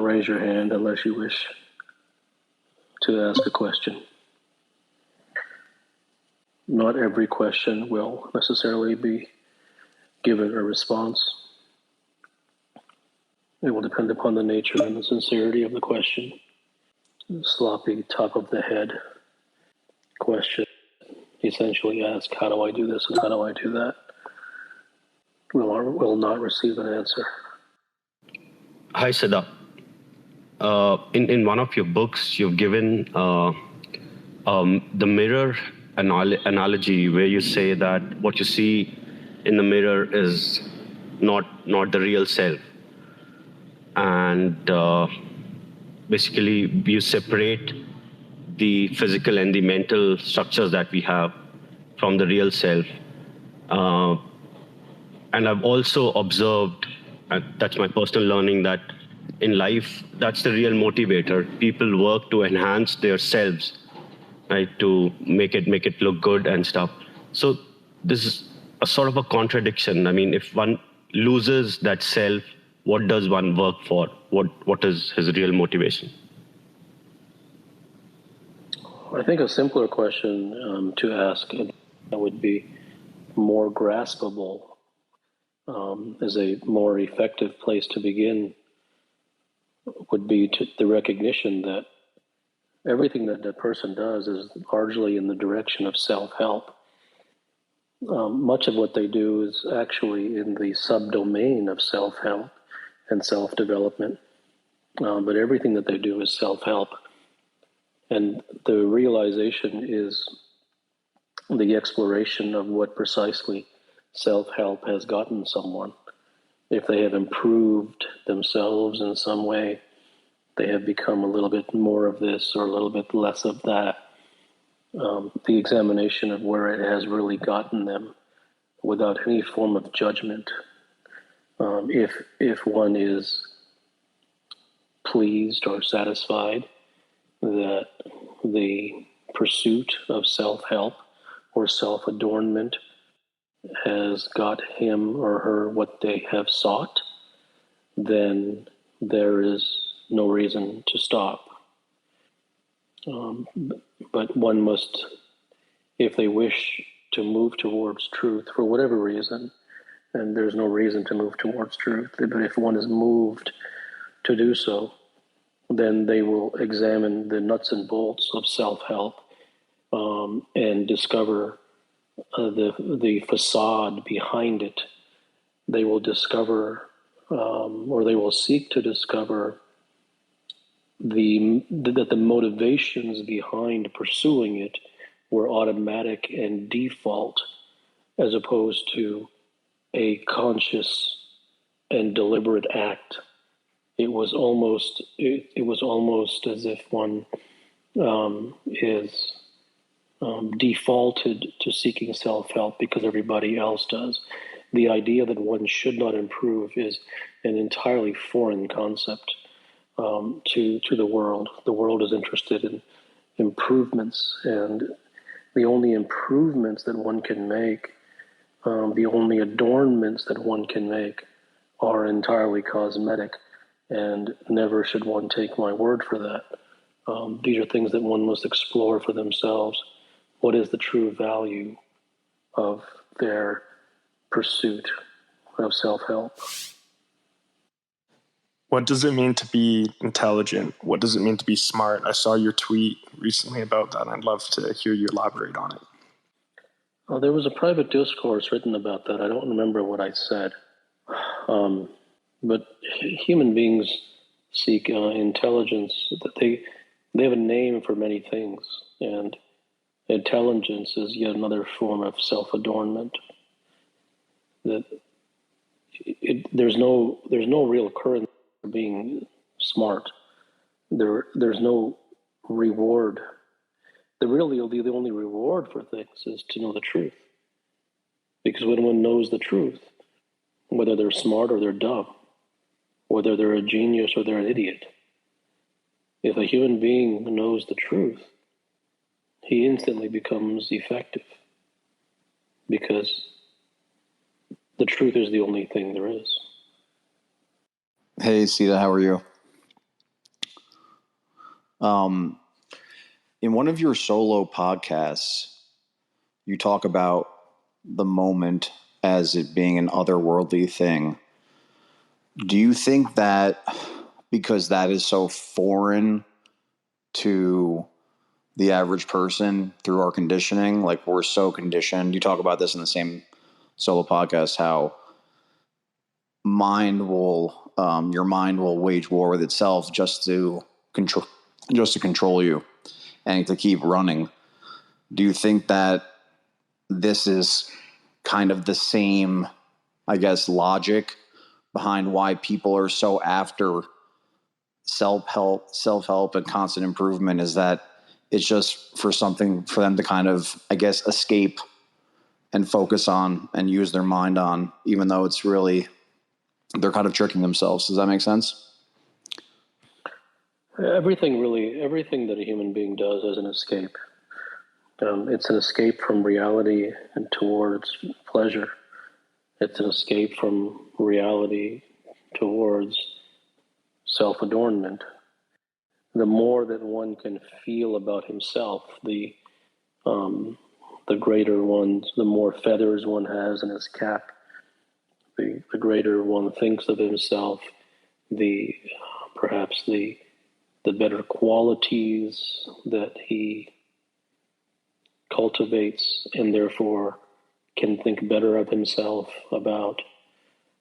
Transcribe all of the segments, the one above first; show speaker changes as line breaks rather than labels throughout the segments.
raise your hand unless you wish to ask a question. Not every question will necessarily be given a response. It will depend upon the nature and the sincerity of the question. Sloppy, top of the head question, essentially ask, how do I do this and how do I do that? Will not receive an answer.
Hi, Siddha. In one of your books, you've given the mirror analogy, where you say that what you see in the mirror is not the real self. And basically, you separate the physical and the mental structures that we have from the real self. And I've also observed, and that's my personal learning, that in life, that's the real motivator. People work to enhance their selves, right, to make it look good and stuff. So this is a sort of a contradiction. I mean, if one loses that self, what does one work for? What is his real motivation?
I think a simpler question to ask that would be more graspable, as a more effective place to begin, would be the recognition that everything that that person does is largely in the direction of self-help. Much of what they do is actually in the subdomain of self-help and self-development, but everything that they do is self-help. And the realization is the exploration of what precisely self-help has gotten someone. If they have improved themselves in some way, they have become a little bit more of this or a little bit less of that. The examination of where it has really gotten them without any form of judgment. If one is pleased or satisfied that the pursuit of self-help or self-adornment has got him or her what they have sought, then there is no reason to stop. But one must, if they wish to move towards truth for whatever reason, and there's no reason to move towards truth, but if one is moved to do so, then they will examine the nuts and bolts of self-help and discover the facade behind it. They will discover, or they will seek to discover, that the motivations behind pursuing it were automatic and default, as opposed to a conscious and deliberate act. It was almost as if one is defaulted to seeking self-help because everybody else does. The idea that one should not improve is an entirely foreign concept to the world. The world is interested in improvements, and the only improvements that one can make, the only adornments that one can make, are entirely cosmetic, and never should one take my word for that. These are things that one must explore for themselves. What is the true value of their pursuit of self-help?
What does it mean to be intelligent? What does it mean to be smart? I saw your tweet recently about that. I'd love to hear you elaborate on it.
There was a private discourse written about that. I don't remember what I said. But human beings seek intelligence. That they have a name for many things, and intelligence is yet another form of self-adornment. That there's no real currency for being smart. There's no reward. The only reward for things is to know the truth. Because when one knows the truth, whether they're smart or they're dumb, whether they're a genius or they're an idiot, if a human being knows the truth, he instantly becomes effective. Because the truth is the only thing there is.
Hey, Siddha, how are you? In one of your solo podcasts, you talk about the moment as it being an otherworldly thing. Do you think that because that is so foreign to the average person through our conditioning, like we're so conditioned, you talk about this in the same solo podcast, how your mind will wage war with itself just to control you and to keep running. Do you think that this is kind of the same, I guess, logic behind why people are so after self-help and constant improvement, is that it's just for something for them to kind of, I guess, escape and focus on and use their mind on, even though it's really, they're kind of tricking themselves. Does that make sense?
Everything that a human being does is an escape. It's an escape from reality and towards pleasure. It's an escape from reality towards self-adornment. The more that one can feel about himself, the greater the more feathers one has in his cap, the greater one thinks of himself, perhaps the better qualities that he cultivates, and therefore can think better of himself about.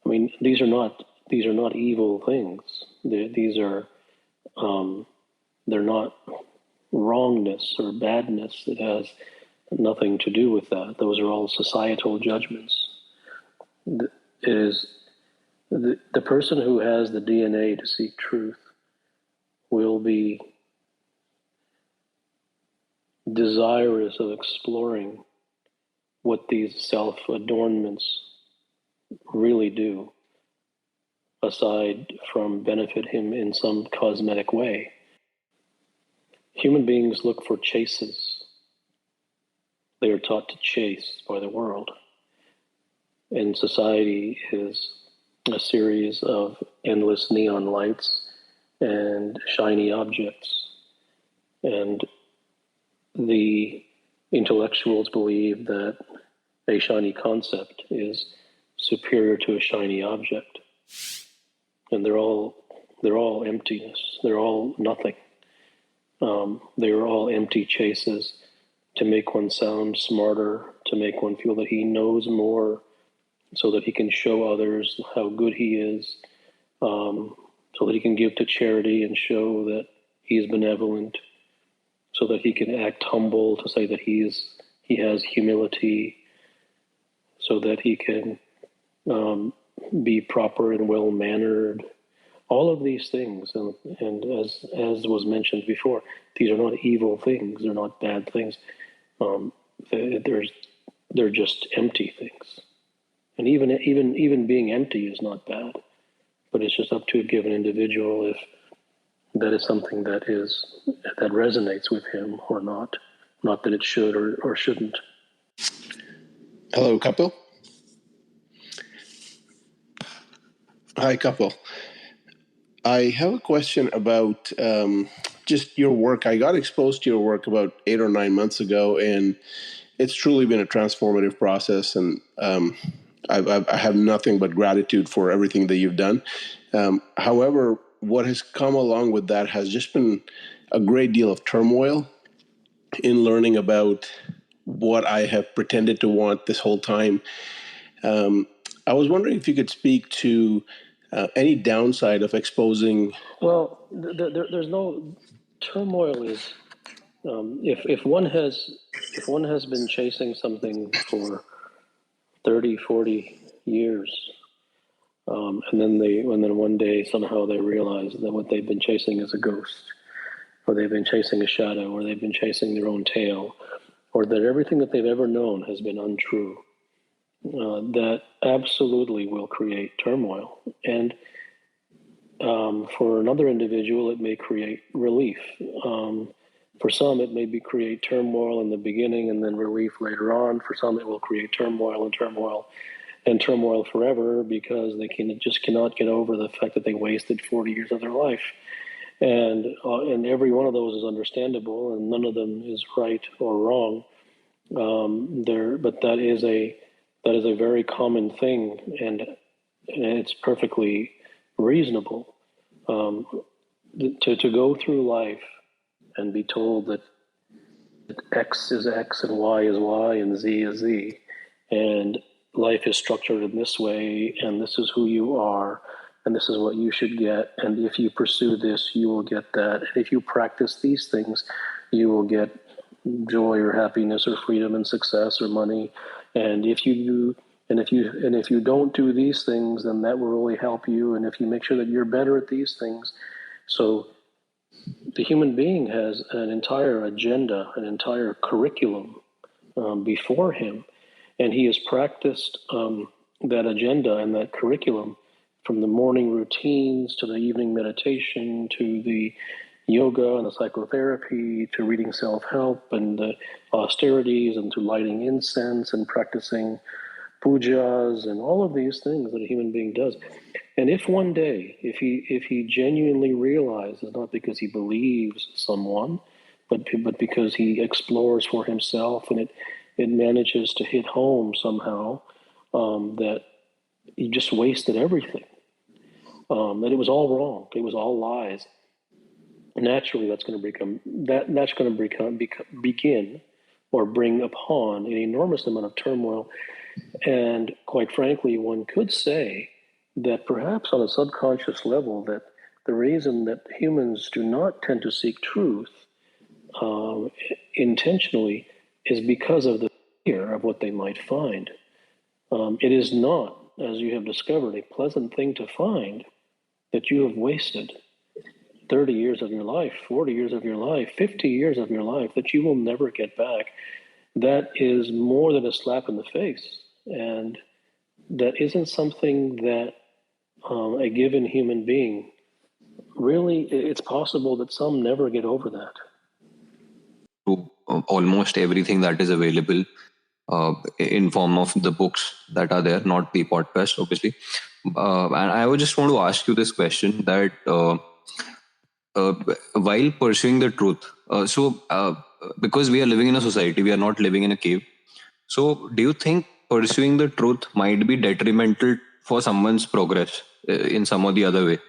I mean, these are not evil things. These are they're not wrongness or badness. It has nothing to do with that. Those are all societal judgments. It is the person who has the DNA to seek truth will be desirous of exploring what these self-adornments really do, aside from benefit him in some cosmetic way. Human beings look for chases. They are taught to chase by the world. And society is a series of endless neon lights and shiny objects. And the intellectuals believe that a shiny concept is superior to a shiny object. And they're all emptiness. They're all nothing. They are all empty chases to make one sound smarter, to make one feel that he knows more, so that he can show others how good he is, so that he can give to charity and show that he is benevolent, so that he can act humble, to say that he has humility, so that he can be proper and well-mannered. All of these things, and as was mentioned before, these are not evil things. They're not bad things. They're just empty things. And even being empty is not bad. But it's just up to a given individual if that is something that resonates with him or not. Not that it should or shouldn't.
Hello, Kapil. Hi, Kapil. I have a question about just your work. I got exposed to your work about 8 or 9 months ago, and it's truly been a transformative process. And I have nothing but gratitude for everything that you've done. However, what has come along with that has just been a great deal of turmoil in learning about what I have pretended to want this whole time. I was wondering if you could speak to any downside of exposing.
Well, there's no turmoil. Is if one has been chasing something for 30, 40 years, and then one day somehow they realize that what they've been chasing is a ghost, or they've been chasing a shadow, or they've been chasing their own tail, or that everything that they've ever known has been untrue. That absolutely will create turmoil. And for another individual, it may create relief. For some, it may create turmoil in the beginning and then relief later on. For some, it will create turmoil and turmoil forever, because they cannot get over the fact that they wasted 40 years of their life. and every one of those is understandable, and none of them is right or wrong. But that is a very common thing, and it's perfectly reasonable to go through life and be told that X is X and Y is Y and Z is Z, and life is structured in this way, and this is who you are, and this is what you should get, and if you pursue this, you will get that, and if you practice these things, you will get joy or happiness or freedom and success or money, and if you don't do these things, then that will really help you, and if you make sure that you're better at these things. So the human being has an entire agenda, an entire curriculum before him, and he has practiced that agenda and that curriculum from the morning routines to the evening meditation to the yoga and the psychotherapy to reading self-help and the austerities and to lighting incense and practicing pujas and all of these things that a human being does. And if one day, if he genuinely realizes, not because he believes someone, but because he explores for himself, and it manages to hit home somehow, that he just wasted everything, that it was all wrong, it was all lies. Naturally, that's going to begin or bring upon an enormous amount of turmoil. And quite frankly, one could say that perhaps on a subconscious level, that the reason that humans do not tend to seek truth intentionally is because of the fear of what they might find. It is not, as you have discovered, a pleasant thing to find that you have wasted 30 years of your life, 40 years of your life, 50 years of your life that you will never get back. That is more than a slap in the face. And that isn't something that a given human being, really, it's possible that some never get over that.
To almost everything that is available in form of the books that are there, not the podcast, obviously. And I would just want to ask you this question that while pursuing the truth, because we are living in a society, we are not living in a cave. So do you think pursuing the truth might be detrimental for someone's progress in some or the other way?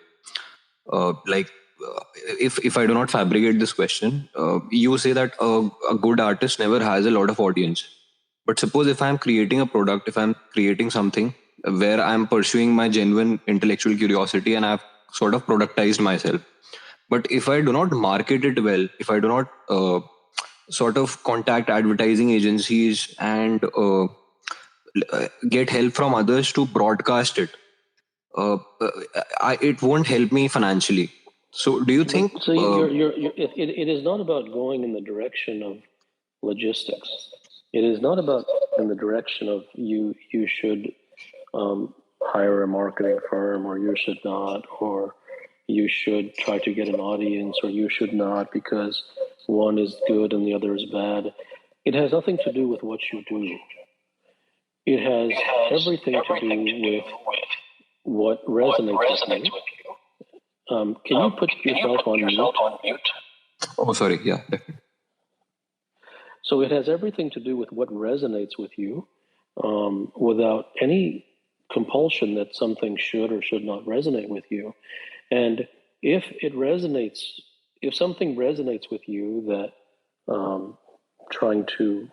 If I do not fabricate this question, you say that a good artist never has a lot of audience. But suppose if I'm creating a product, if I'm creating something where I'm pursuing my genuine intellectual curiosity and I've sort of productized myself, but if I do not market it well, if I do not sort of contact advertising agencies and get help from others to broadcast it, it won't help me financially. So do you think...
So it is not about going in the direction of logistics. It is not about in the direction of you should hire a marketing firm, or you should not, or you should try to get an audience, or you should not because one is good and the other is bad. It has nothing to do with what you do. It has everything to do with what resonates with you. Can you put yourself on mute?
Oh, sorry. Yeah, definitely.
So it has everything to do with what resonates with you, without any compulsion that something should or should not resonate with you. And if something resonates with you, that trying to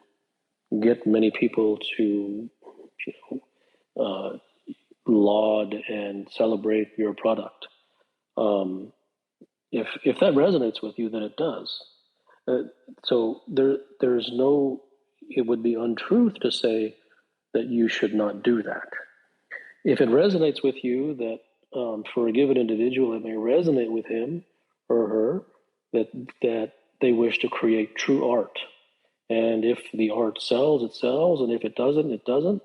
get many people to laud and celebrate your product, if that resonates with you, then it does. So there's no, it would be untruth to say that you should not do that. If it resonates with you, that for a given individual, it may resonate with him or her that they wish to create true art. And if the art sells, it sells, and if it doesn't, it doesn't.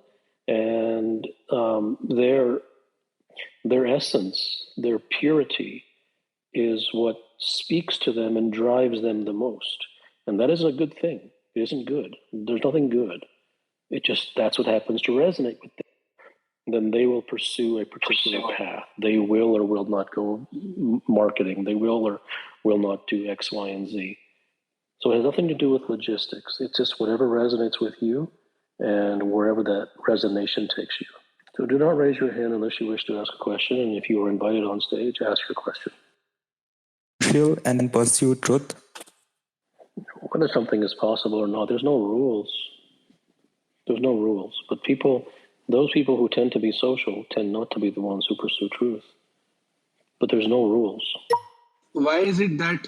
And their essence, their purity, is what speaks to them and drives them the most. And that isn't a good thing. It isn't good. There's nothing good. That's what happens to resonate with them. then they will pursue a particular path. They will or will not go marketing. They will or will not do X, Y, and Z. So it has nothing to do with logistics. It's just whatever resonates with you and wherever that resonation takes you. So do not raise your hand unless you wish to ask a question. And if you are invited on stage, ask your question.
Feel and pursue truth.
Whether something is possible or not, there's no rules. There's no rules. But those people who tend to be social tend not to be the ones who pursue truth. But there's no rules.
Why is it that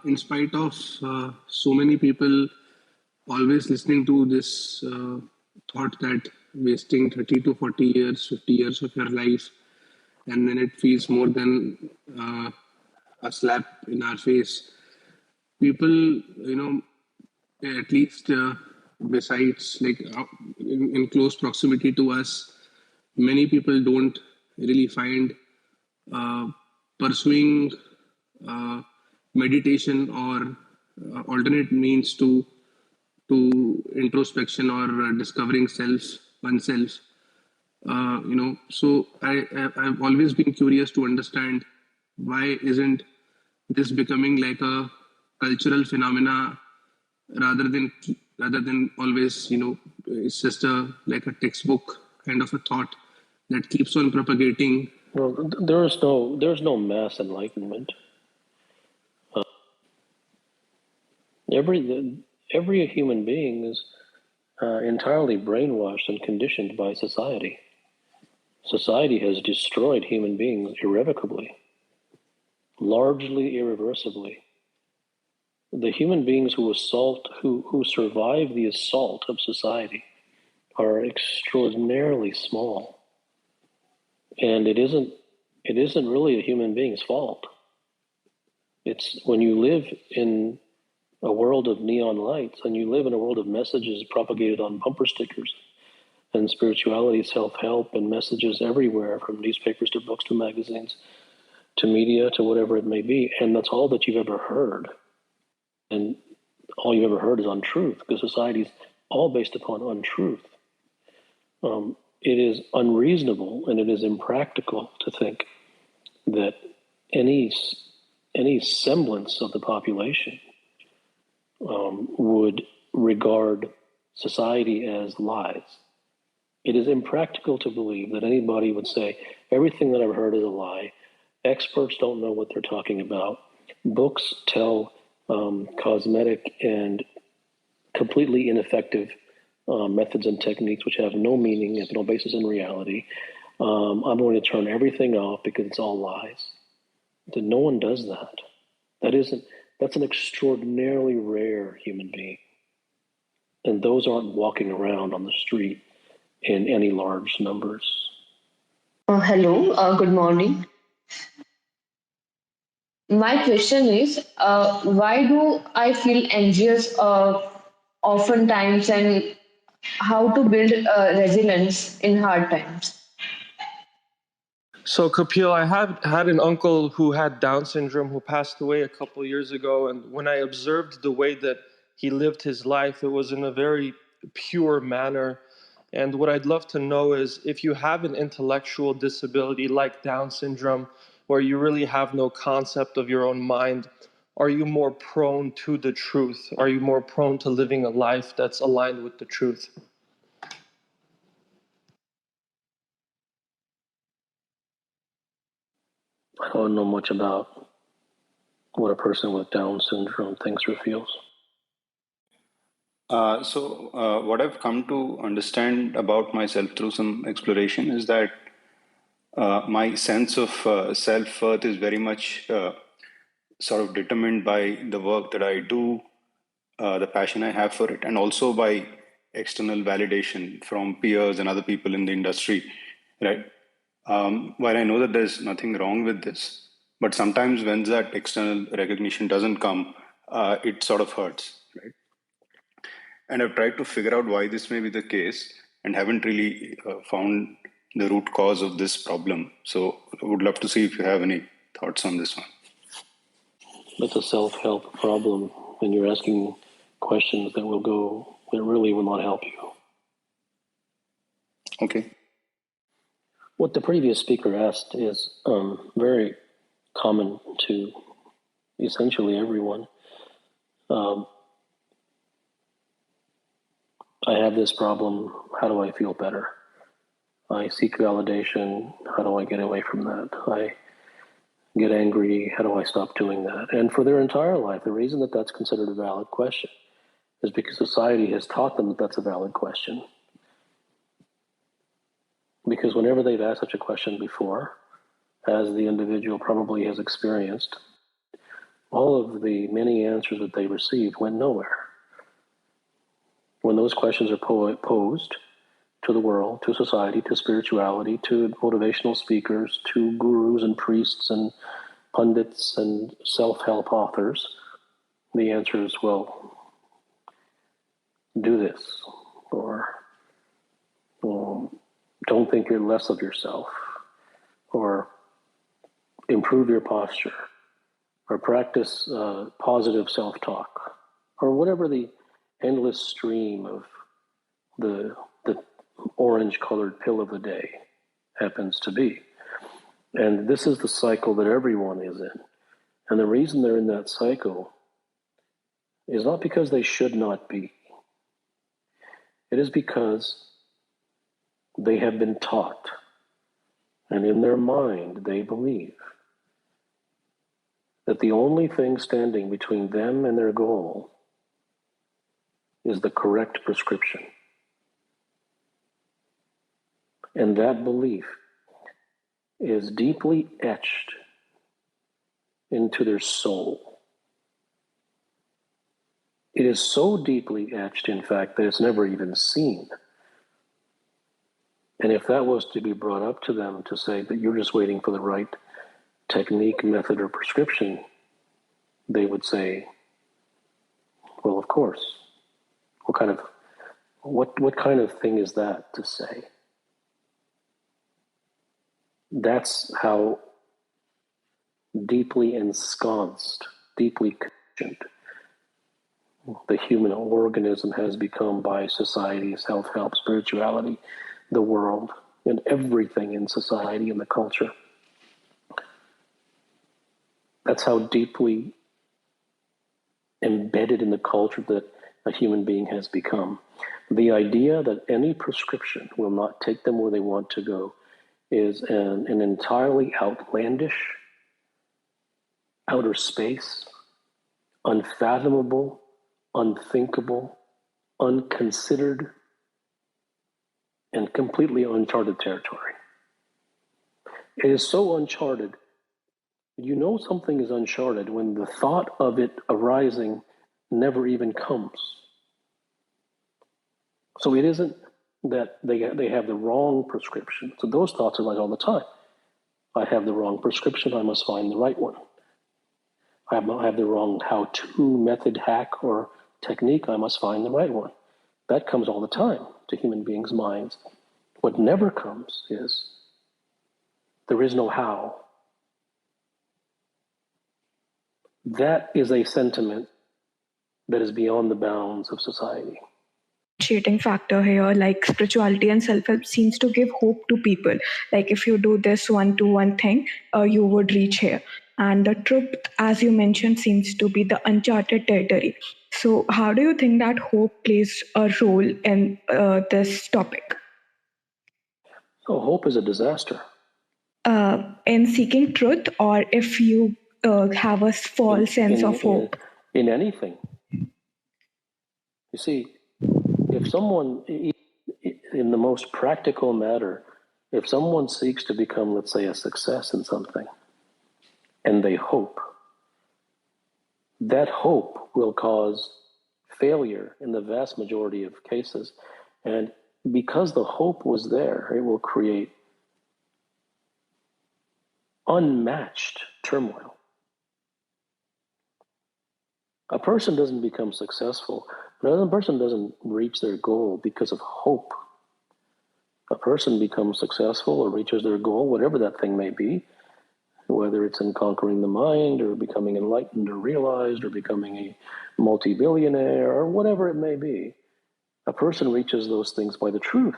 in spite of so many people always listening to this thought that wasting 30 to 40 years, 50 years of your life, and then it feels more than a slap in our face, people, at least besides like in close proximity to us, many people don't really find pursuing meditation or alternate means to introspection or discovering oneself. So I've always been curious to understand why isn't this becoming like a cultural phenomena rather than always, it's just like a textbook kind of a thought that keeps on propagating.
Well, there's no mass enlightenment. Every human being is entirely brainwashed and conditioned by society. Society has destroyed human beings irrevocably, largely irreversibly. The human beings who survive the assault of society are extraordinarily small. And it isn't really a human being's fault. It's when you live in a world of neon lights and you live in a world of messages propagated on bumper stickers and spirituality, self-help, and messages everywhere, from newspapers to books to magazines to media to whatever it may be, and that's all that you've ever heard. And all you've ever heard is untruth, because society's all based upon untruth. It is unreasonable and it is impractical to think that any semblance of the population would regard society as lies. It is impractical to believe that anybody would say, everything that I've heard is a lie. Experts don't know what they're talking about. Books tell cosmetic and completely ineffective methods and techniques which have no meaning, have no basis in reality. I'm going to turn everything off because it's all lies. That no one does that. That's an extraordinarily rare human being. And those aren't walking around on the street in any large numbers.
Hello, good morning. My question is, why do I feel anxious oftentimes, and how to build resilience in hard times?
So, Kapil, I had an uncle who had Down syndrome who passed away a couple years ago. And when I observed the way that he lived his life, it was in a very pure manner. And what I'd love to know is, if you have an intellectual disability like Down syndrome, where you really have no concept of your own mind, are you more prone to the truth? Are you more prone to living a life that's aligned with the truth?
I don't know much about what a person with Down syndrome thinks or feels.
What I've come to understand about myself through some exploration is that my sense of self-worth is very much sort of determined by the work that I do, the passion I have for it, and also by external validation from peers and other people in the industry, right? While I know that there's nothing wrong with this, but sometimes when that external recognition doesn't come, it sort of hurts, right? And I've tried to figure out why this may be the case and haven't really found the root cause of this problem. So I would love to see if you have any thoughts on this one.
That's a self-help problem, and you're asking questions that really will not help you.
Okay.
What the previous speaker asked is very common to essentially everyone. I have this problem. How do I feel better? I seek validation. How do I get away from that? I get angry. How do I stop doing that? And for their entire life, the reason that that's considered a valid question is because society has taught them that that's a valid question. Because whenever they've asked such a question before, as the individual probably has experienced, all of the many answers that they received went nowhere. When those questions are posed to the world, to society, to spirituality, to motivational speakers, to gurus and priests and pundits and self-help authors, the answer is, well, do this, or don't think you're less of yourself, or improve your posture, or practice positive self-talk, or whatever the endless stream of the orange-colored pill of the day happens to be. And this is the cycle that everyone is in. And the reason they're in that cycle is not because they should not be. It is because they have been taught, and in their mind they believe that the only thing standing between them and their goal is the correct prescription. And that belief is deeply etched into their soul. It is so deeply etched, in fact, that it's never even seen. And if that was to be brought up to them to say that you're just waiting for the right technique, method, or prescription, they would say, well, of course. What kind of thing is that to say? That's how deeply ensconced, deeply conditioned the human organism has become by society, self-help, spirituality, the world, and everything in society and the culture. That's how deeply embedded in the culture that a human being has become. The idea that any prescription will not take them where they want to go is an entirely outlandish, outer space, unfathomable, unthinkable, unconsidered, and completely uncharted territory. It is so uncharted. You know something is uncharted when the thought of it arising never even comes. So it isn't that they have the wrong prescription. So those thoughts arise all the time. I have the wrong prescription, I must find the right one. I have the wrong how-to method, hack, or technique, I must find the right one. That comes all the time to human beings' minds. What never comes is, there is no how. That is a sentiment that is beyond the bounds of society.
Differentiating factor here, like spirituality and self-help seems to give hope to people, like if you do this 1-to-1 thing, you would reach here. And the truth, as you mentioned, seems to be the uncharted territory. So how do you think that hope plays a role in this topic?
So hope is a disaster.
In seeking truth, or if you have a false sense of hope?
In anything. You see, if someone, in the most practical matter, if someone seeks to become, let's say, a success in something, and they hope, that hope will cause failure in the vast majority of cases. And because the hope was there, it will create unmatched turmoil. A person doesn't become successful, another person doesn't reach their goal because of hope. A person becomes successful or reaches their goal, whatever that thing may be, whether it's in conquering the mind or becoming enlightened or realized or becoming a multi-billionaire or whatever it may be. A person reaches those things by the truth.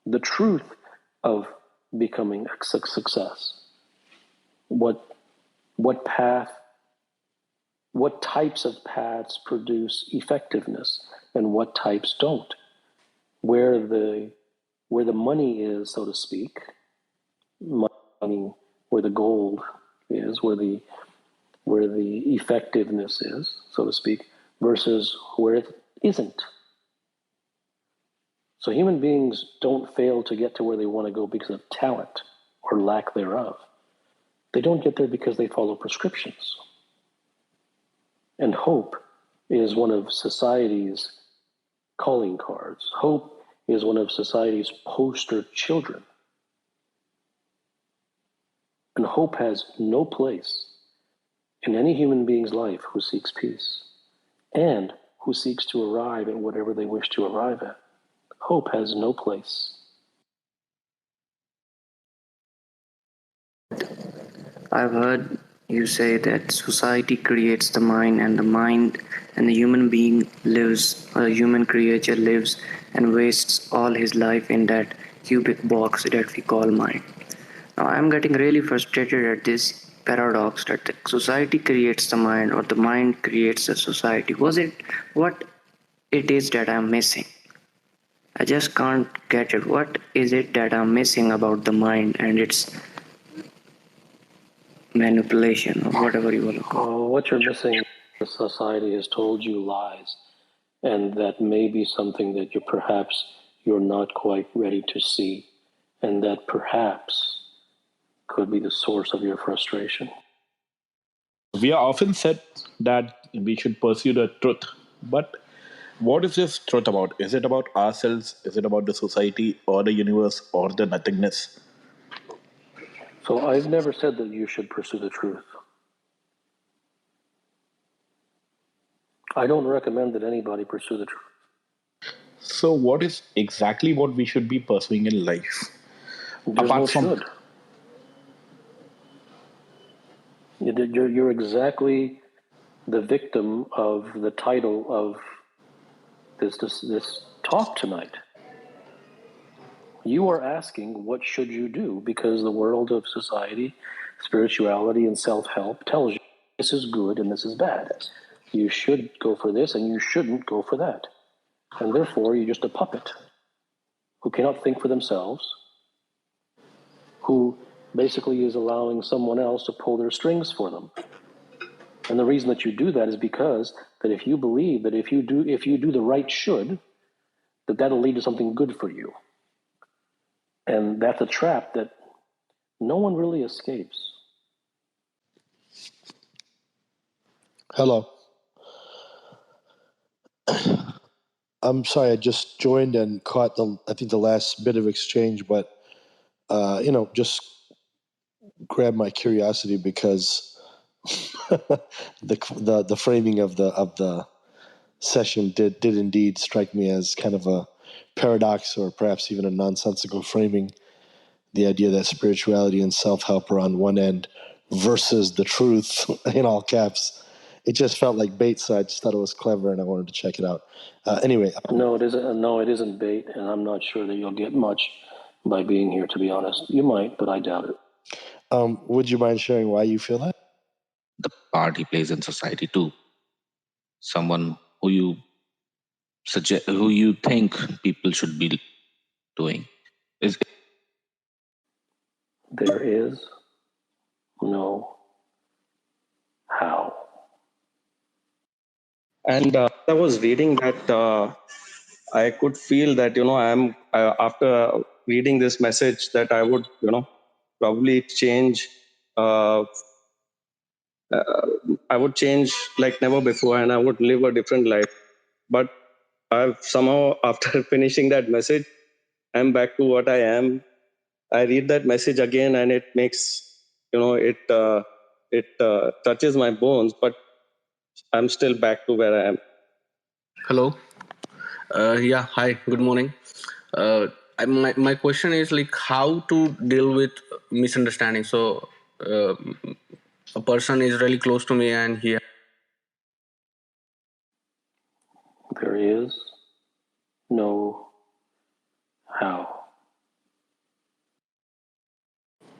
the truth of becoming a success. What path, what types of paths produce effectiveness and what types don't. Where the money is, so to speak, money, where the gold is, where the effectiveness is, so to speak, versus where it isn't. So human beings don't fail to get to where they want to go because of talent or lack thereof. They don't get there because they follow prescriptions. And hope is one of society's calling cards. Hope is one of society's poster children. And hope has no place in any human being's life who seeks peace and who seeks to arrive at whatever they wish to arrive at. Hope has no place.
I've heard you say that society creates the mind and the human being lives, or a human creature lives and wastes all his life in that cubic box that we call mind. Now I'm getting really frustrated at this paradox that the society creates the mind or the mind creates the society. What it is that I'm missing? I just can't get it. What is it that I'm missing about the mind and its manipulation or whatever you want to call it?
What you're missing, the society has told you lies, and that may be something that you're not quite ready to see, and that perhaps could be the source of your frustration.
We are often said that we should pursue the truth, but what is this truth about? Is it about ourselves? Is it about the society or the universe or the nothingness?
So I've never said that you should pursue the truth. I don't recommend that anybody pursue the truth.
So what is exactly what we should be pursuing in life?
There's no should. You're exactly the victim of the title of this talk tonight. You are asking, what should you do? Because the world of society, spirituality, and self-help tells you this is good and this is bad. You should go for this and you shouldn't go for that. And therefore, you're just a puppet who cannot think for themselves, who basically is allowing someone else to pull their strings for them. And the reason that you do that is because that if you believe that if you do the right should, that'll lead to something good for you. And that's a trap that no one really escapes.
Hello. I'm sorry, I just joined and caught the last bit of exchange, but just grabbed my curiosity because the framing of the session did indeed strike me as kind of a paradox or perhaps even a nonsensical framing. The idea that spirituality and self-help are on one end versus the truth in all caps. It just felt like bait, so I just thought it was clever and I wanted to check it out. Anyway.
No, it isn't. No, it isn't bait, and I'm not sure that you'll get much by being here, to be honest. You might, but I doubt it.
Would you mind sharing why you feel that?
The part he plays in society too. Someone who you who you think people should be doing.
There is no how.
And I was reading that I could feel that after reading this message that I would probably change. I would change like never before, and I would live a different life. But I've somehow, after finishing that message, I'm back to what I am. I read that message again, and it makes it touches my bones, but I'm still back to where I am.
Hello. Yeah. Hi. Good morning. My question is like how to deal with misunderstanding. So a person is really close to me, and
There is no how.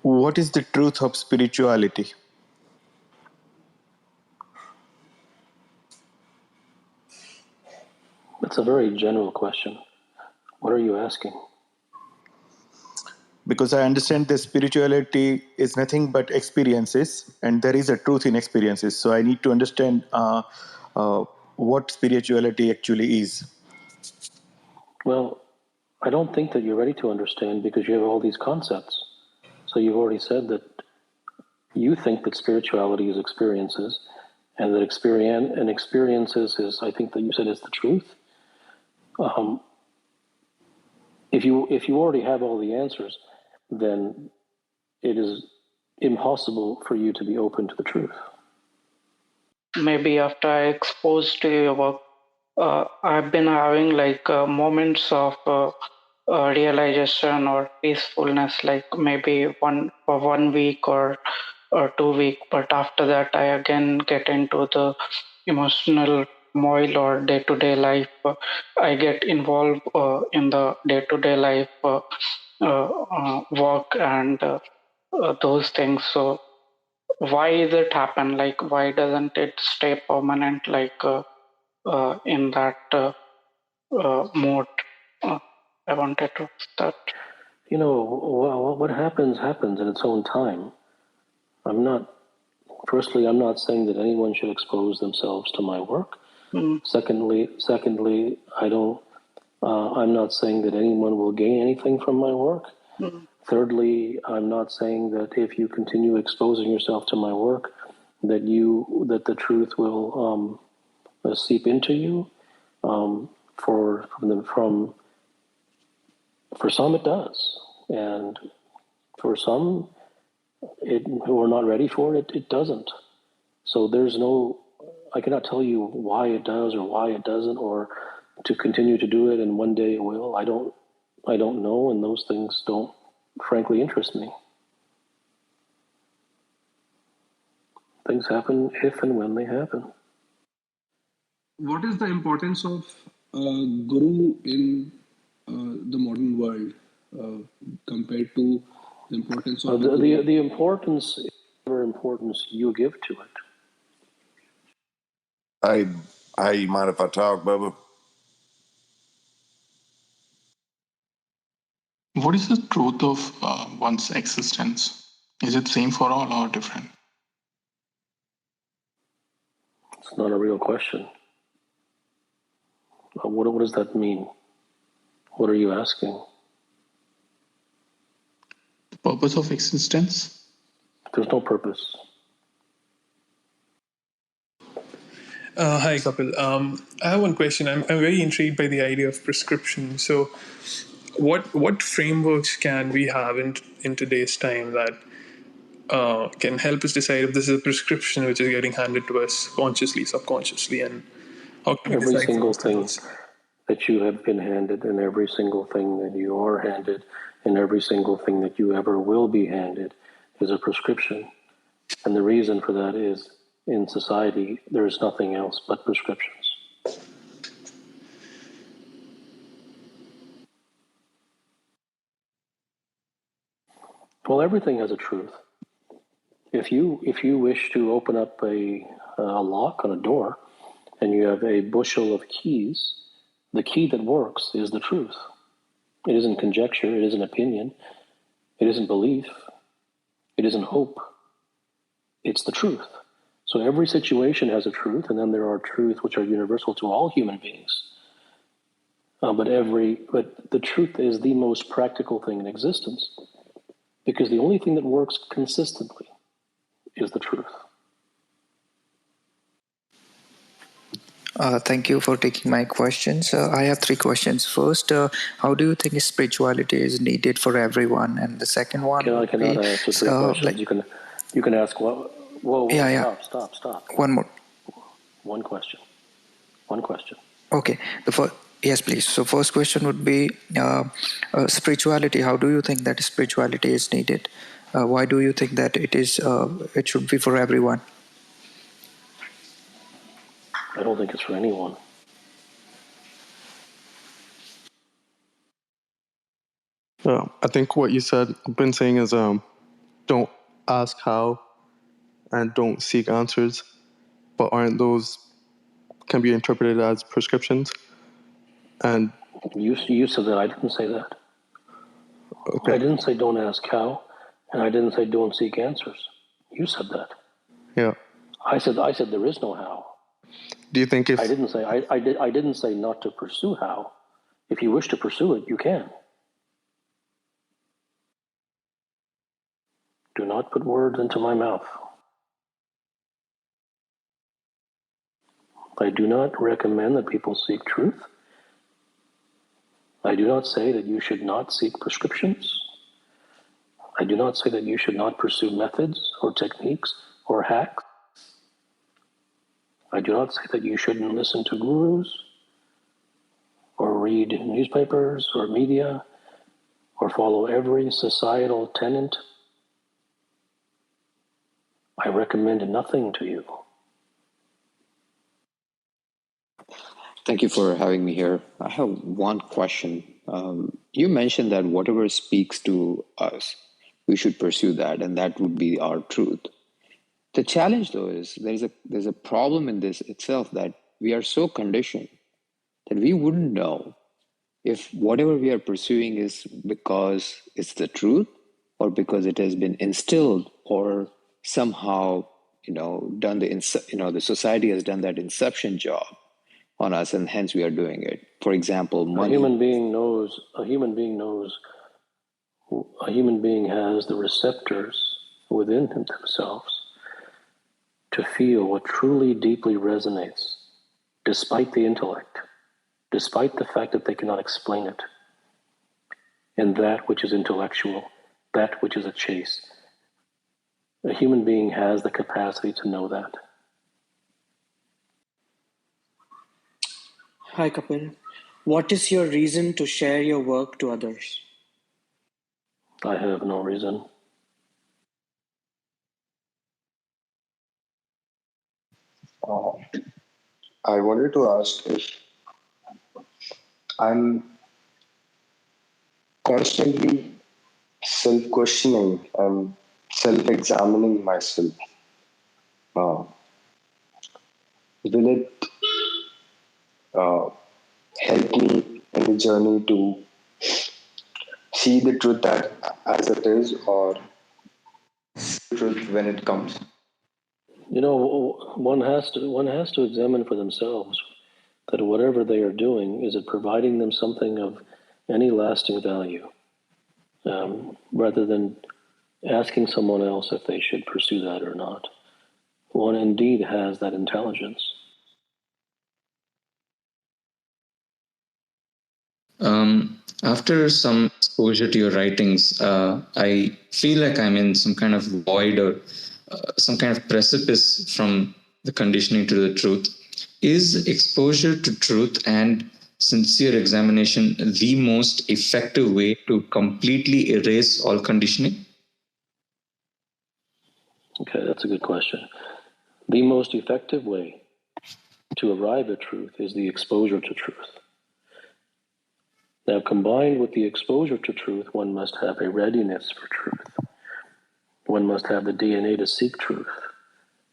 What is the truth of spirituality?
That's a very general question. What are you asking?
Because I understand that spirituality is nothing but experiences, and there is a truth in experiences. So I need to understand what spirituality actually is.
Well, I don't think that you're ready to understand because you have all these concepts. So you've already said that you think that spirituality is experiences, and that experiences is, I think that you said, is the truth. If you already have all the answers, then it is impossible for you to be open to the truth.
Maybe after I exposed to your work, I've been having like moments of realization or peacefulness, like maybe for 1 week or 2 week. But after that, I again get into the emotional moil or day-to-day life. I get involved in the day-to-day life work and those things. So why is it happen? Like, why doesn't it stay permanent? Like in that mode. I wanted to start.
You know, what happens in its own time. I'm not saying that anyone should expose themselves to my work. Secondly, I don't. I'm not saying that anyone will gain anything from my work. Thirdly, I'm not saying that if you continue exposing yourself to my work, that the truth will seep into you. For some it does, and for some who are not ready for it, it doesn't. So I cannot tell you why it does or why it doesn't, or to continue to do it and one day it will. I don't know, and those things don't frankly interest me. Things happen if and when they happen.
What is the importance of guru in the modern world compared to the importance of
the importance is whatever importance you give to it.
You mind if I talk, Bubba?
What is the truth of one's existence? Is it same for all or different?
It's not a real question. What does that mean? What are you asking?
The purpose of existence?
There's no purpose.
Hi, Kapil. I have one question. I'm very intrigued by the idea of prescription. So, what frameworks can we have in today's time that can help us decide if this is a prescription which is getting handed to us consciously, subconsciously, and how can we
Every
decide
single
for
thing
ourselves?
that you have been handed, and every single thing that you are handed, and every single thing that you ever will be handed is a prescription. And the reason for that is in society, there's nothing else but prescriptions. Well, everything has a truth. If you wish to open up a lock on a door and you have a bushel of keys, the key that works is the truth. It isn't conjecture, it isn't opinion, it isn't belief, it isn't hope. It's the truth. So every situation has a truth, and then there are truths which are universal to all human beings. But the truth is the most practical thing in existence, because the only thing that works consistently is the truth.
Thank you for taking my questions. I have 3 questions. First, how do you think spirituality is needed for everyone? And the second one
I
would
cannot
be,
answer 3 questions. You can ask what? Whoa!
Yeah.
Stop!
One more.
One question.
Okay. Yes, please. So first question would be spirituality. How do you think that spirituality is needed? Why do you think that it should be for everyone?
I don't think it's for anyone.
I think what you said, been saying is
don't ask how and don't seek answers, but aren't those can be interpreted as prescriptions? And
you said that. I didn't say that. Okay. I didn't say don't ask how, and I didn't say don't seek answers. You said that.
Yeah.
I said there is no how.
Do you think if
I didn't say not to pursue how. If you wish to pursue it, you can. Do not put words into my mouth. I do not recommend that people seek truth. I do not say that you should not seek prescriptions. I do not say that you should not pursue methods or techniques or hacks. I do not say that you shouldn't listen to gurus or read newspapers or media or follow every societal tenet. I recommend nothing to you.
Thank you for having me here. I have one question. You mentioned that whatever speaks to us, we should pursue that, and that would be our truth. The challenge, though, is there's a problem in this itself, that we are so conditioned that we wouldn't know if whatever we are pursuing is because it's the truth or because it has been instilled or somehow done the society has done that inception job on us, and hence we are doing it. For example, money.
A human being has the receptors within themselves to feel what truly deeply resonates, despite the intellect, despite the fact that they cannot explain it. And that which is intellectual, that which is a chase. A human being has the capacity to know that.
Hi, Kapil. What is your reason to share your work to others?
I have no reason.
I wanted to ask if I'm constantly self-questioning and self-examining myself. Will it help me in the journey to see the truth that as it is, or see the truth when it comes?
One has to examine for themselves that whatever they are doing, is it providing them something of any lasting value, rather than asking someone else if they should pursue that or not. One indeed has that intelligence.
After some exposure to your writings, I feel like I'm in some kind of void or some kind of precipice from the conditioning to the truth. Is exposure to truth and sincere examination the most effective way to completely erase all conditioning?
Okay, that's a good question. The most effective way to arrive at truth is the exposure to truth. Now, combined with the exposure to truth, one must have a readiness for truth. One must have the DNA to seek truth.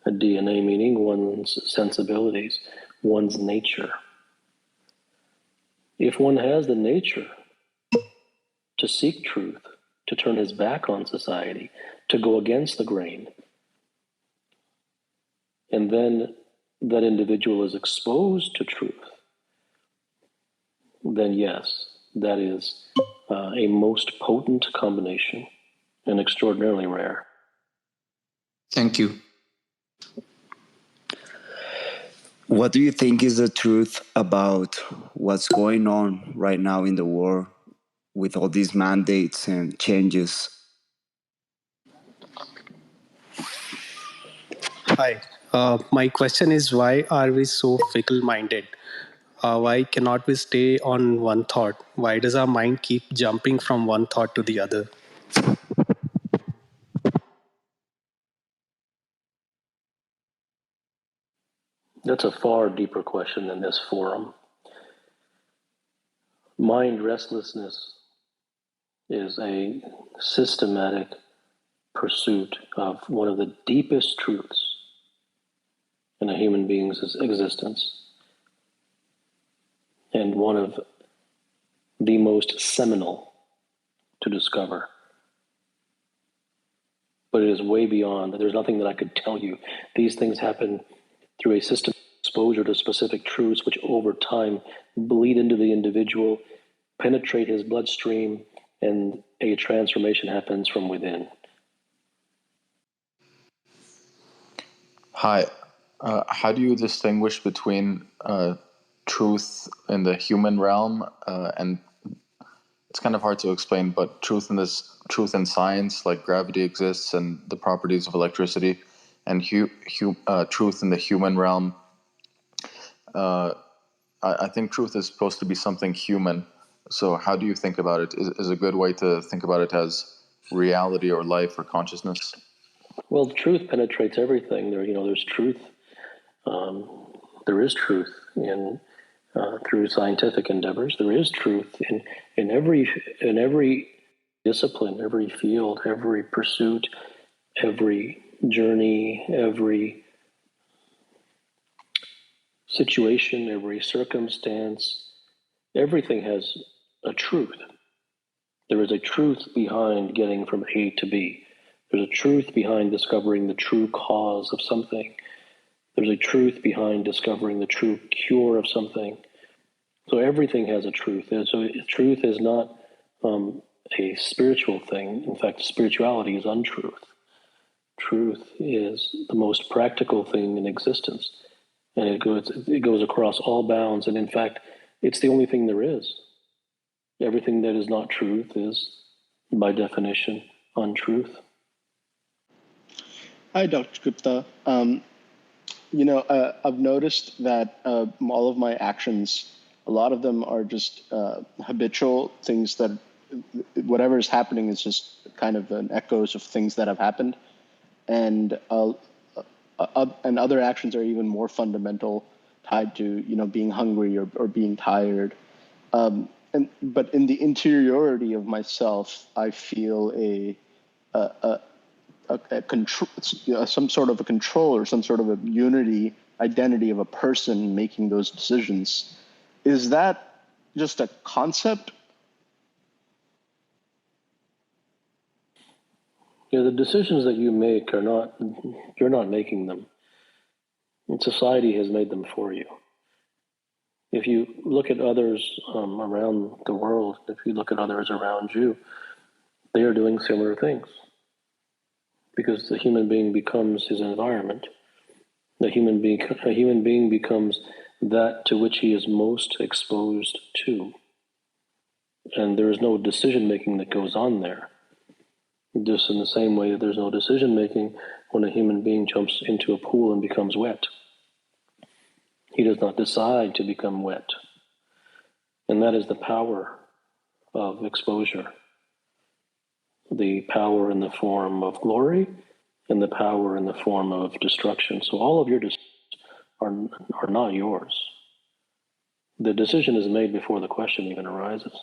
A DNA meaning one's sensibilities, one's nature. If one has the nature to seek truth, to turn his back on society, to go against the grain, and then that individual is exposed to truth, then yes, that is a most potent combination and extraordinarily rare.
Thank you.
What do you think is the truth about what's going on right now in the world with all these mandates and changes?
Hi. My question is, why are we so fickle-minded? Why cannot we stay on one thought? Why does our mind keep jumping from one thought to the other?
That's a far deeper question than this forum. Mind restlessness is a systematic pursuit of one of the deepest truths in a human being's existence, and one of the most seminal to discover. But it is way beyond. There's nothing that I could tell you. These things happen through a system of exposure to specific truths, which over time bleed into the individual, penetrate his bloodstream, and a transformation happens from within.
Hi. How do you distinguish between truth in the human realm and it's kind of hard to explain, but truth in science, like gravity exists and the properties of electricity, and truth in the human realm? I think truth is supposed to be something human. So how do you think about it? Is a good way to think about it as reality or life or consciousness?
Well, truth penetrates everything. There's truth. There is truth in through scientific endeavors. There is truth in every discipline, every field, every pursuit, every journey, every situation, every circumstance. Everything has a truth. There is a truth behind getting from A to B. There's a truth behind discovering the true cause of something. There's a truth behind discovering the true cure of something. So everything has a truth. And so truth is not a spiritual thing. In fact, spirituality is untruth. Truth is the most practical thing in existence. And it goes across all bounds. And in fact, it's the only thing there is. Everything that is not truth is, by definition, untruth.
Hi, Dr. Gupta. I've noticed that all of my actions, a lot of them are just habitual things that whatever is happening is just kind of an echoes of things that have happened. And other actions are even more fundamental, tied to, being hungry or being tired. But in the interiority of myself, I feel a control, some sort of a control or some sort of a unity identity of a person making those decisions. Is that just a concept?
Yeah, the decisions that you make you're not making them. And society has made them for you. If you look at others around the world, if you look at others around you, they are doing similar things. Because the human being becomes his environment. A human being becomes that to which he is most exposed to. And there is no decision making that goes on there. Just in the same way that there's no decision making when a human being jumps into a pool and becomes wet. He does not decide to become wet. And that is the power of exposure. The power in the form of glory and the power in the form of destruction. So all of your decisions are not yours. The decision is made before the question even arises.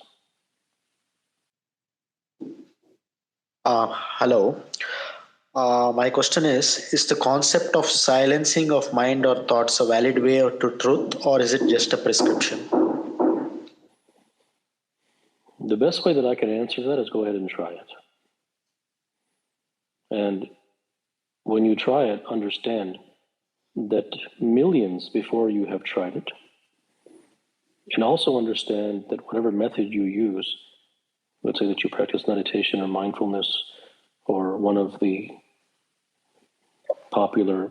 Hello. My question is the concept of silencing of mind or thoughts a valid way to truth, or is it just a prescription?
The best way that I can answer that is go ahead and try it. And when you try it, understand that millions before you have tried it, and also understand that whatever method you use, let's say that you practice meditation or mindfulness or one of the popular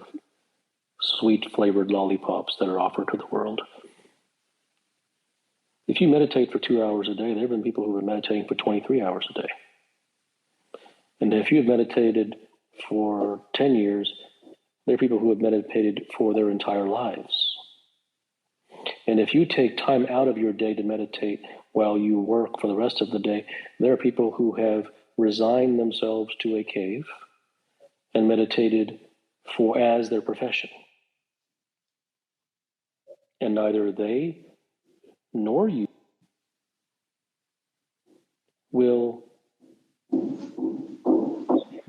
sweet flavored lollipops that are offered to the world. If you meditate for 2 hours a day, there have been people who have been meditating for 23 hours a day. And if you have meditated for 10 years, there are people who have meditated for their entire lives. And if you take time out of your day to meditate while you work for the rest of the day, there are people who have resigned themselves to a cave and meditated as their profession. And neither they nor you will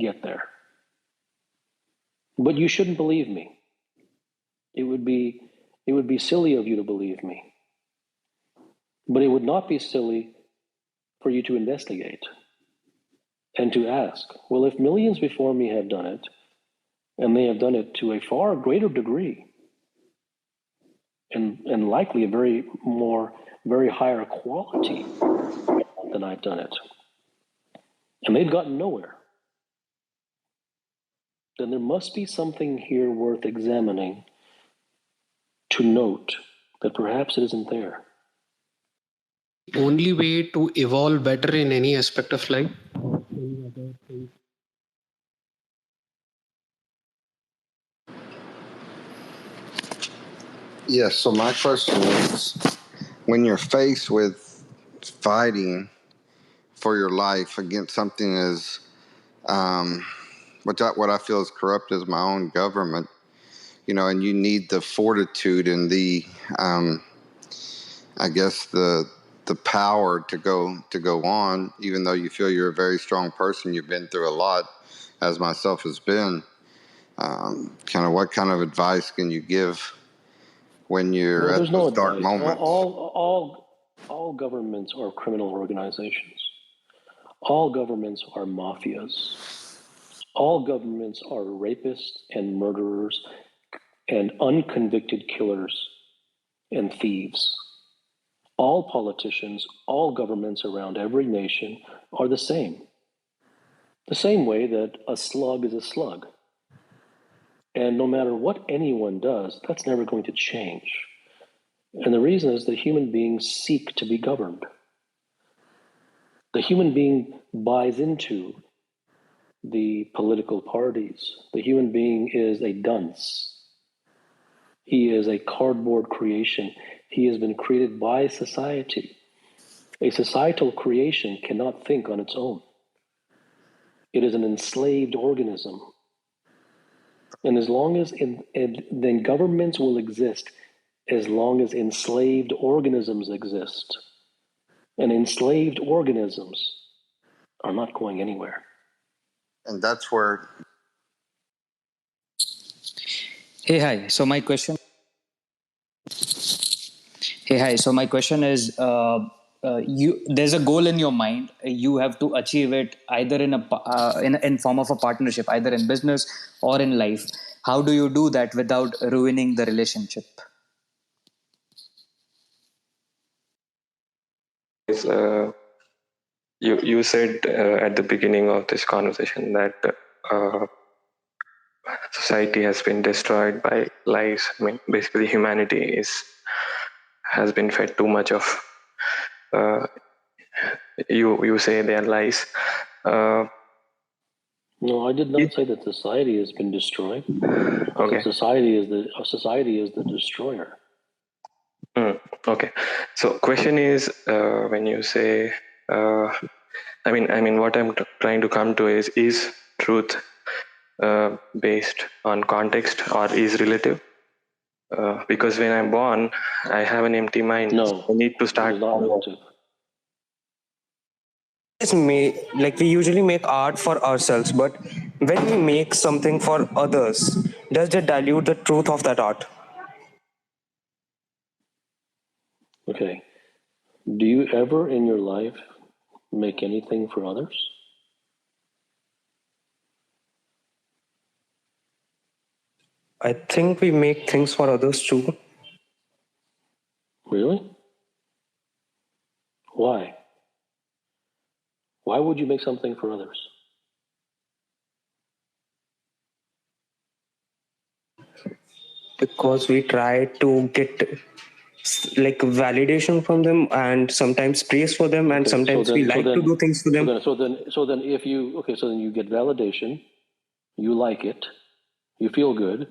get there. But you shouldn't believe me. It would be silly of you to believe me. But it would not be silly for you to investigate and to ask, well, if millions before me have done it, and they have done it to a far greater degree, and likely a very higher quality than I've done it, and they've gotten nowhere, then there must be something here worth examining to note that perhaps it isn't there.
Only way to evolve better in any aspect of life?
Yes, so my question is, when you're faced with fighting for your life against something as, what I feel is corrupt as my own government, and you need the fortitude and the, I guess the power to go on, even though you feel you're a very strong person, you've been through a lot, as myself has been. What kind of advice can you give when you're at those dark moments?
All governments are criminal organizations. All governments are mafias. All governments are rapists and murderers and unconvicted killers and thieves. All politicians, all governments around every nation are the same. The same way that a slug is a slug. And no matter what anyone does, that's never going to change. And the reason is that human beings seek to be governed. The human being buys into the political parties. The human being is a dunce. He is a cardboard creation. He has been created by society. A societal creation cannot think on its own. It is an enslaved organism. And as long as then governments will exist as long as enslaved organisms exist. And enslaved organisms are not going anywhere.
And that's where...
Hey, hi. So my question is, there's a goal in your mind. You have to achieve it either in form of a partnership, either in business or in life. How do you do that without ruining the relationship?
You said at the beginning of this conversation that society has been destroyed by lies. I mean, basically, humanity has been fed too much of. You say they are lies.
No, I did not say that society has been destroyed. Okay. Society is the destroyer.
Okay. So, question is, when you say, I mean, what I'm trying to come to is truth based on context or is relative? Because when I'm born, I have an empty mind.
No,
I need to start.
It is not relative.
We usually make art for ourselves, but when we make something for others, does it dilute the truth of that art?
Okay. Do you ever in your life make anything for others?
I think we make things for others too.
Really? Why? Why would you make something for others?
Because we try to get validation from them and sometimes praise for them, and sometimes we like to do things for them.
So then if you get validation, you like it, you feel good.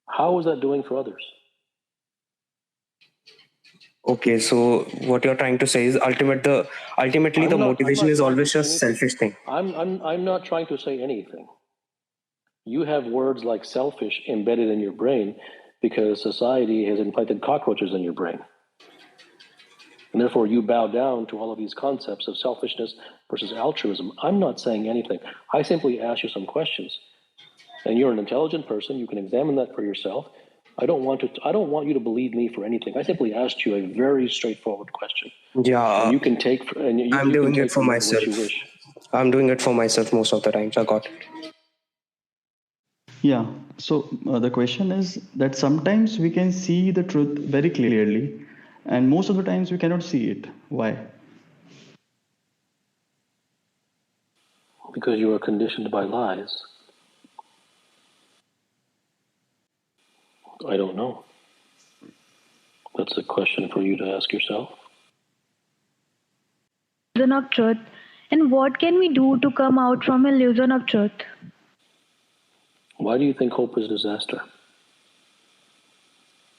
How is that doing for others?
Okay, so what you're trying to say is ultimately the motivation is always a selfish thing.
I'm not trying to say anything. You have words like selfish embedded in your brain because society has implanted cockroaches in your brain. And therefore you bow down to all of these concepts of selfishness versus altruism. I'm not saying anything. I simply ask you some questions. And you're an intelligent person. You can examine that for yourself. I don't want you to believe me for anything. I simply asked you a very straightforward question.
Yeah,
And you can take
I'm doing it for
from that
myself.
what you wish.
I'm doing it for myself most of the times. I got it.
Yeah. So the question is that sometimes we can see the truth very clearly, and most of the times we cannot see it. Why?
Because you are conditioned by lies. I don't know. That's a question for you to ask yourself.
Illusion of truth, and what can we do to come out from illusion of truth?
Why do you think hope is disaster?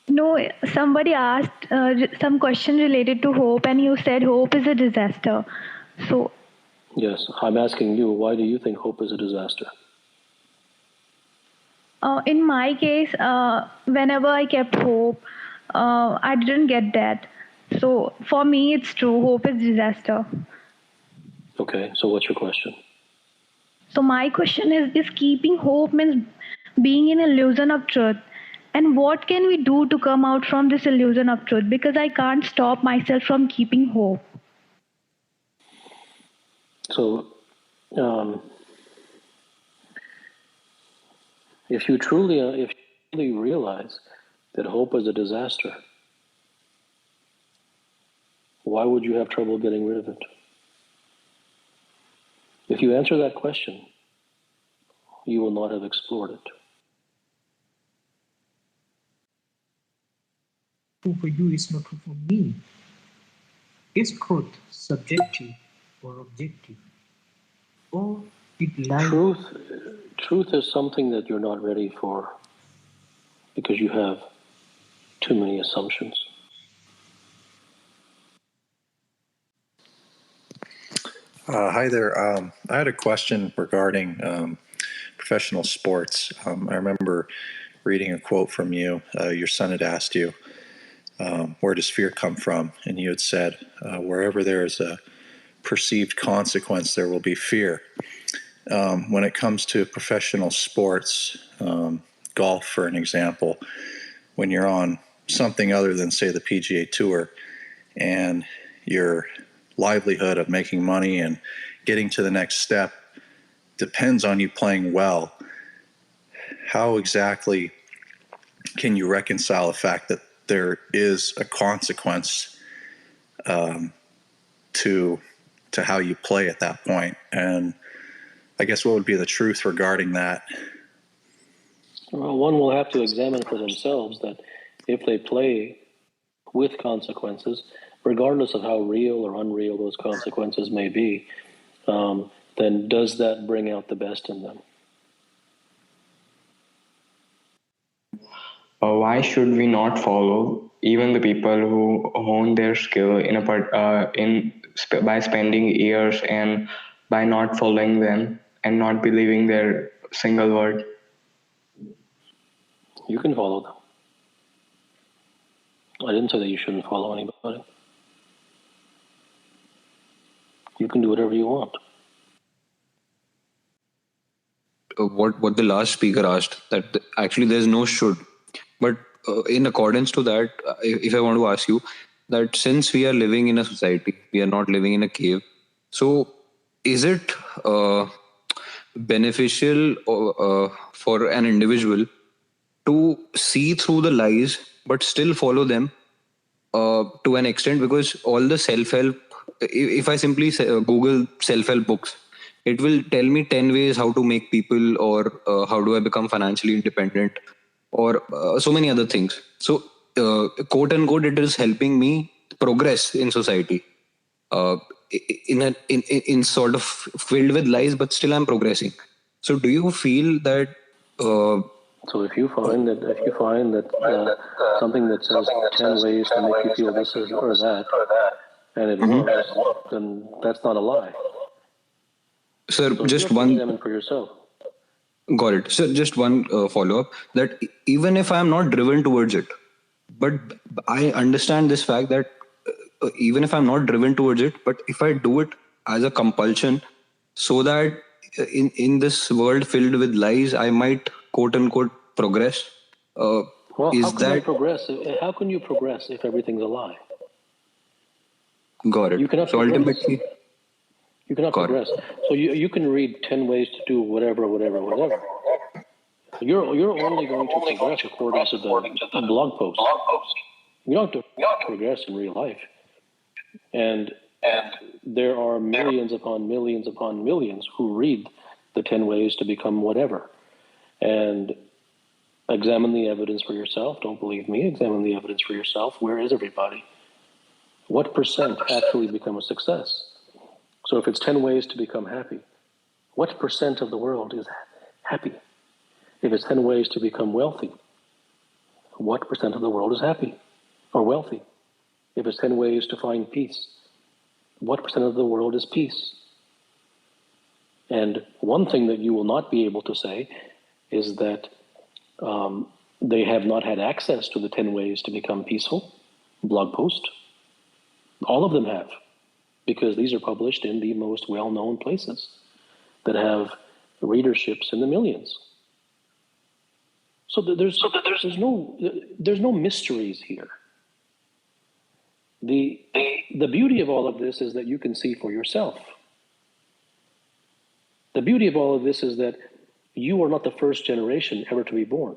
No, somebody asked some question related to hope, and you said hope is a disaster. So,
Yes, I'm asking you, why do you think hope is a disaster?
in my case, whenever I kept hope, I didn't get that. So, for me, it's true. Hope is disaster.
Okay, so what's your question?
So, my question is keeping hope means being in illusion of truth? And what can we do to come out from this illusion of truth? Because I can't stop myself from keeping hope.
So, if you truly realize that hope is a disaster, why would you have trouble getting rid of it? If you answer that question, you will not have explored it.
True for you is not true for me. Is truth subjective or objective? Or it lies?
Truth is something that you're not ready for because you have too many assumptions.
Hi there. I had a question regarding professional sports. I remember reading a quote from you. Your son had asked you, where does fear come from? And you had said, wherever there is a perceived consequence, there will be fear. When it comes to professional sports, golf, for an example, when you're on something other than, say, the PGA Tour, and your livelihood of making money and getting to the next step depends on you playing well, how exactly can you reconcile the fact that there is a consequence to how you play at that point? And I guess what would be the truth regarding that?
Well, one will have to examine for themselves that if they play with consequences, regardless of how real or unreal those consequences may be, then does that bring out the best in them?
Why should we not follow even the people who hone their skill by spending years and by not following them and not believing their single word?
You can follow them. I didn't say that you shouldn't follow anybody. You can do whatever you want.
What the last speaker asked, that actually there's no should, but in accordance to that, if I want to ask you that since we are living in a society, we are not living in a cave, so is it beneficial for an individual to see through the lies but still follow them to an extent? Because all the self-help, if I simply Google self-help books, it will tell me 10 ways how to make people, or how do I become financially independent, or so many other things. So quote unquote, it is helping me progress in society, in sort of filled with lies, but still I'm progressing. So do you feel that
so if you find that something that says 10 ways to make you feel this or that, and it works, then that's not a lie.
Sir,
so
just
you have
one.
to examine for yourself.
Got it. So just one follow-up, that even if I'm not driven towards it, but I understand this fact that even if I'm not driven towards it, but if I do it as a compulsion, so that in this world filled with lies, I might quote unquote progress.
Well,
Is that
progress? How can you progress if everything's a lie?
got it?
You cannot
So
progress.
ultimately,
You cannot
got
progress. So you can read 10 ways to do whatever. You're only going to progress according to the blog post. You don't have to progress in real life. And there are millions upon millions upon millions who read the 10 ways to become whatever. And examine the evidence for yourself. Don't believe me. Examine the evidence for yourself. Where is everybody? What percent actually become a success? So if it's 10 ways to become happy, what percent of the world is happy? If it's 10 ways to become wealthy, what percent of the world is happy or wealthy? If it's 10 ways to find peace, what percent of the world is peace? And one thing that you will not be able to say is that they have not had access to the 10 ways to become peaceful blog post. All of them have, because these are published in the most well-known places that have readerships in the millions. So there's no mysteries here. The beauty of all of this is that you can see for yourself. The beauty of all of this is that you are not the first generation ever to be born.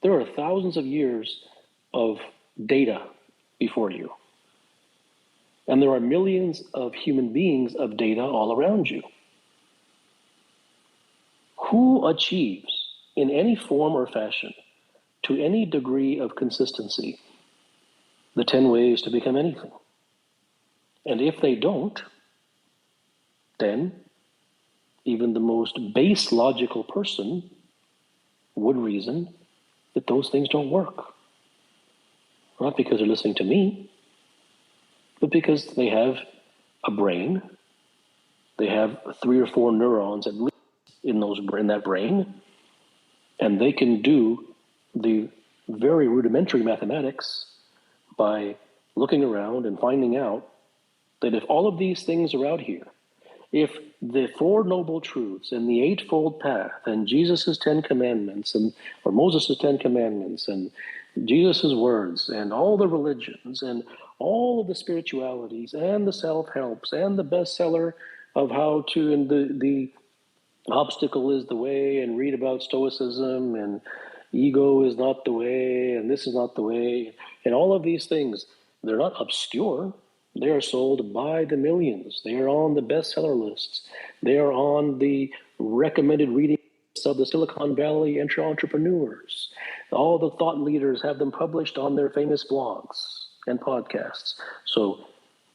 There are thousands of years of data before you. And there are millions of human beings of data all around you. Who achieves in any form or fashion, to any degree of consistency, the 10 ways to become anything? And if they don't, then even the most base logical person would reason that those things don't work. Not because they're listening to me, but because they have a brain, they have 3 or 4 neurons at least in that brain, and they can do the very rudimentary mathematics by looking around and finding out that if all of these things are out here, if the 4 noble truths and the 8-fold path and Jesus' 10 commandments or Moses' 10 commandments and Jesus' words and all the religions and all of the spiritualities and the self-helps and the bestseller of how to, and the obstacle is the way, and read about stoicism, and ego is not the way, and this is not the way, and all of these things, they're not obscure. They are sold by the millions. They are on the bestseller lists. They are on the recommended reading lists of the Silicon Valley entrepreneurs. All the thought leaders have them published on their famous blogs and podcasts. So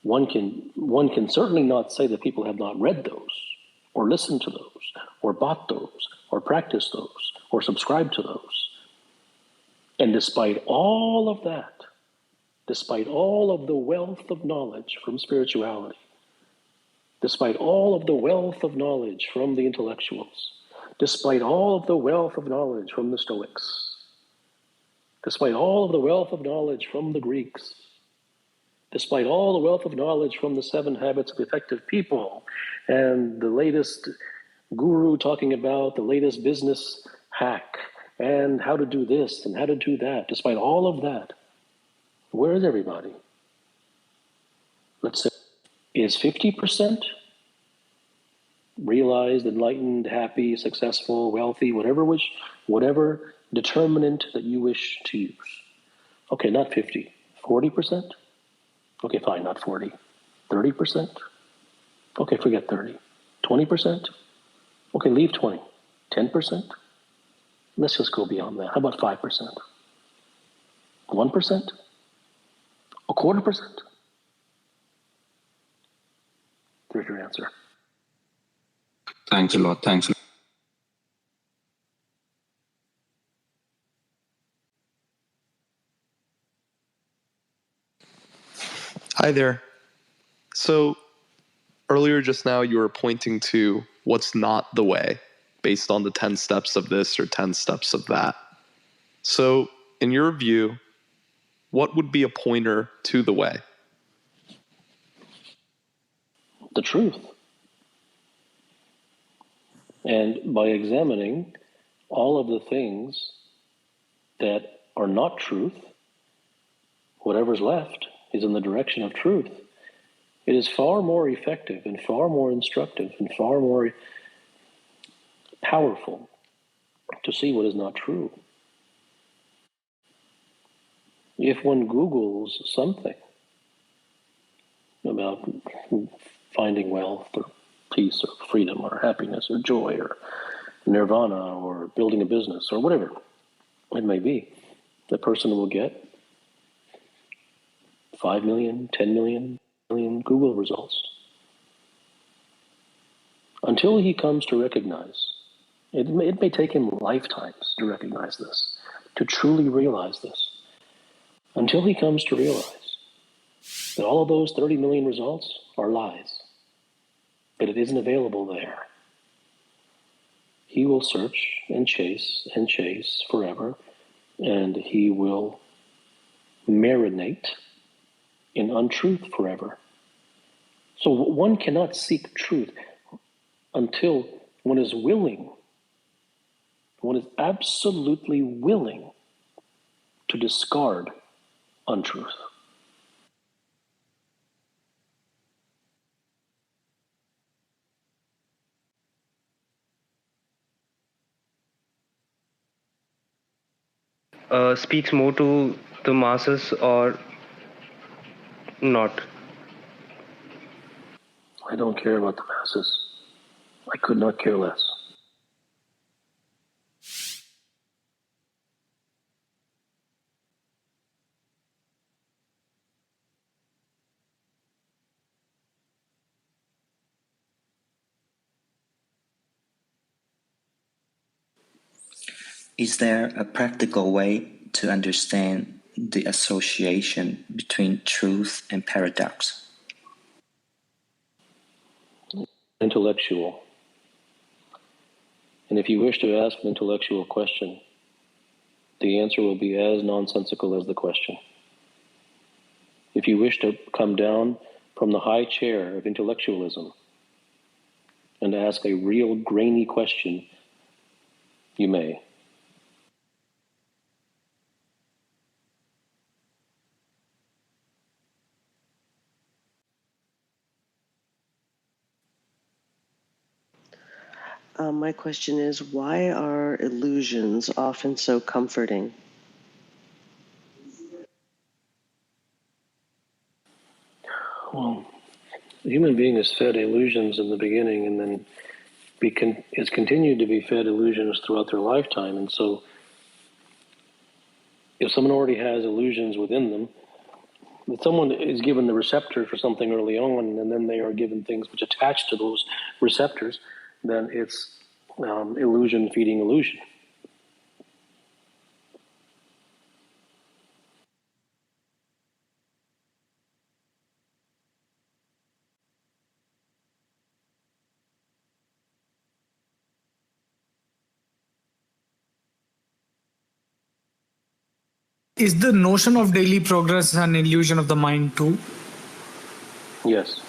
one can certainly not say that people have not read those, or listened to those, or bought those, or practiced those, or subscribed to those. And despite all of that, despite all of the wealth of knowledge from spirituality, despite all of the wealth of knowledge from the intellectuals, despite all of the wealth of knowledge from the Stoics, despite all of the wealth of knowledge from the Greeks, despite all the wealth of knowledge from the 7 Habits of Effective People and the latest guru talking about the latest business hack and how to do this and how to do that, despite all of that, where is everybody? Let's say, is 50% realized, enlightened, happy, successful, wealthy, whatever determinant that you wish to use? Okay, not 50, 40%? Okay, fine, not 40. 30%? Okay, forget 30. 20%? Okay, leave 20. 10%? Let's just go beyond that. How about 5%? 1%? A 1/4%? There's your answer.
Thanks a lot. Thanks a lot.
Hi there. So earlier just now you were pointing to what's not the way based on the 10 steps of this or 10 steps of that. So in your view, what would be a pointer to the way?
the truth. And by examining all of the things that are not truth, whatever's left is in the direction of truth. It is far more effective and far more instructive and far more powerful to see what is not true. If one Googles something about finding wealth or peace or freedom or happiness or joy or nirvana or building a business or whatever it may be, the person will get 5 million, 10 million, Google results. Until he comes to recognize, it may take him lifetimes to recognize this, to truly realize this. Until he comes to realize that all of those 30 million results are lies, that it isn't available there, he will search and chase forever, and he will marinate in untruth forever. So one cannot seek truth until one is willing, one is absolutely willing to discard untruth.
Speaks more to the masses or not?
I don't care about the masses. I could not care less.
Is there a practical way to understand the association between truth and paradox?
Intellectual. And if you wish to ask an intellectual question, the answer will be as nonsensical as the question. If you wish to come down from the high chair of intellectualism and ask a real grainy question, you may.
My question is, why are illusions often so comforting?
Well, the human being is fed illusions in the beginning and then has continued to be fed illusions throughout their lifetime. And so if someone already has illusions within them, if someone is given the receptor for something early on and then they are given things which attach to those receptors, then it's illusion feeding illusion.
Is the notion of daily progress an illusion of the mind too?
Yes.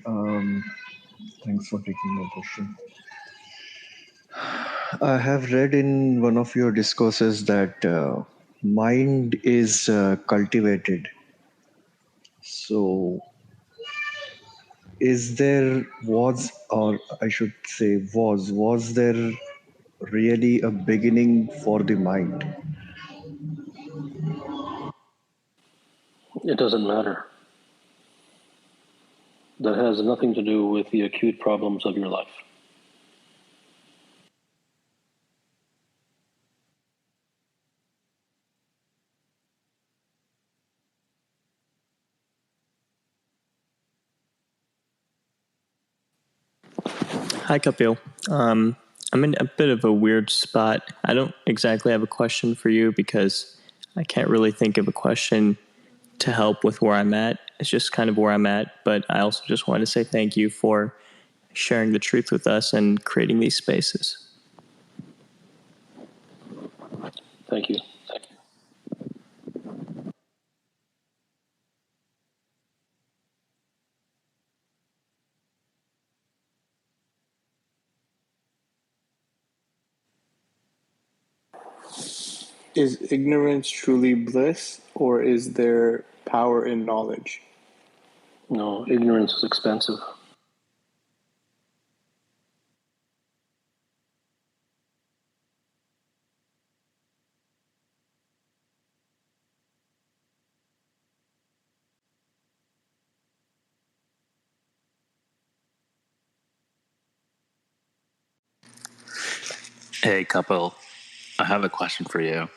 Um, Thanks for taking my question. I have read in one of your discourses that mind is cultivated. So, was there really a beginning for the mind?
It doesn't matter. That has nothing to do with the acute problems of your life.
Hi, Kapil. I'm in a bit of a weird spot. I don't exactly have a question for you because I can't really think of a question to help with where I'm at. It's just kind of where I'm at. But I also just want to say thank you for sharing the truth with us and creating these spaces.
Thank you.
Is ignorance truly bliss, or is there power in knowledge?
No, ignorance is expensive.
Hey, Kapil, I have a question for you.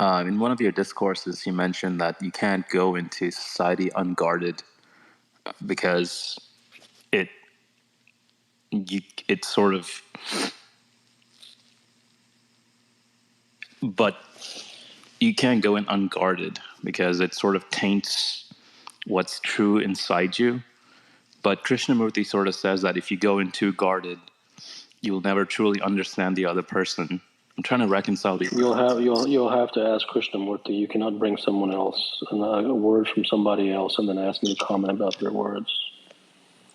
In one of your discourses, you mentioned that you can't go into society unguarded because it it's sort of, but you can't go in unguarded because it sort of taints what's true inside you. But Krishnamurti sort of says that if you go in too guarded, you'll never truly understand the other person. I'm trying to reconcile these.
You'll have to ask Krishnamurti. You cannot bring someone else and a word from somebody else and then ask me to comment about their words.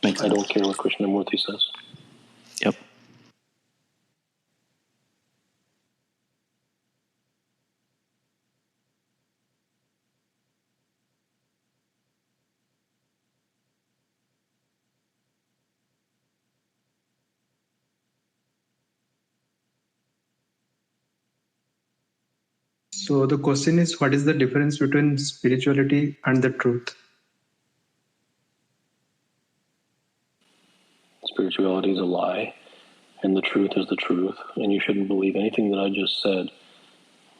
Makes
I
sense.
don't care what Krishnamurti says.
Yep.
So the question is, what is the difference between spirituality and the truth?
Spirituality is a lie, and the truth is the truth, and you shouldn't believe anything that I just said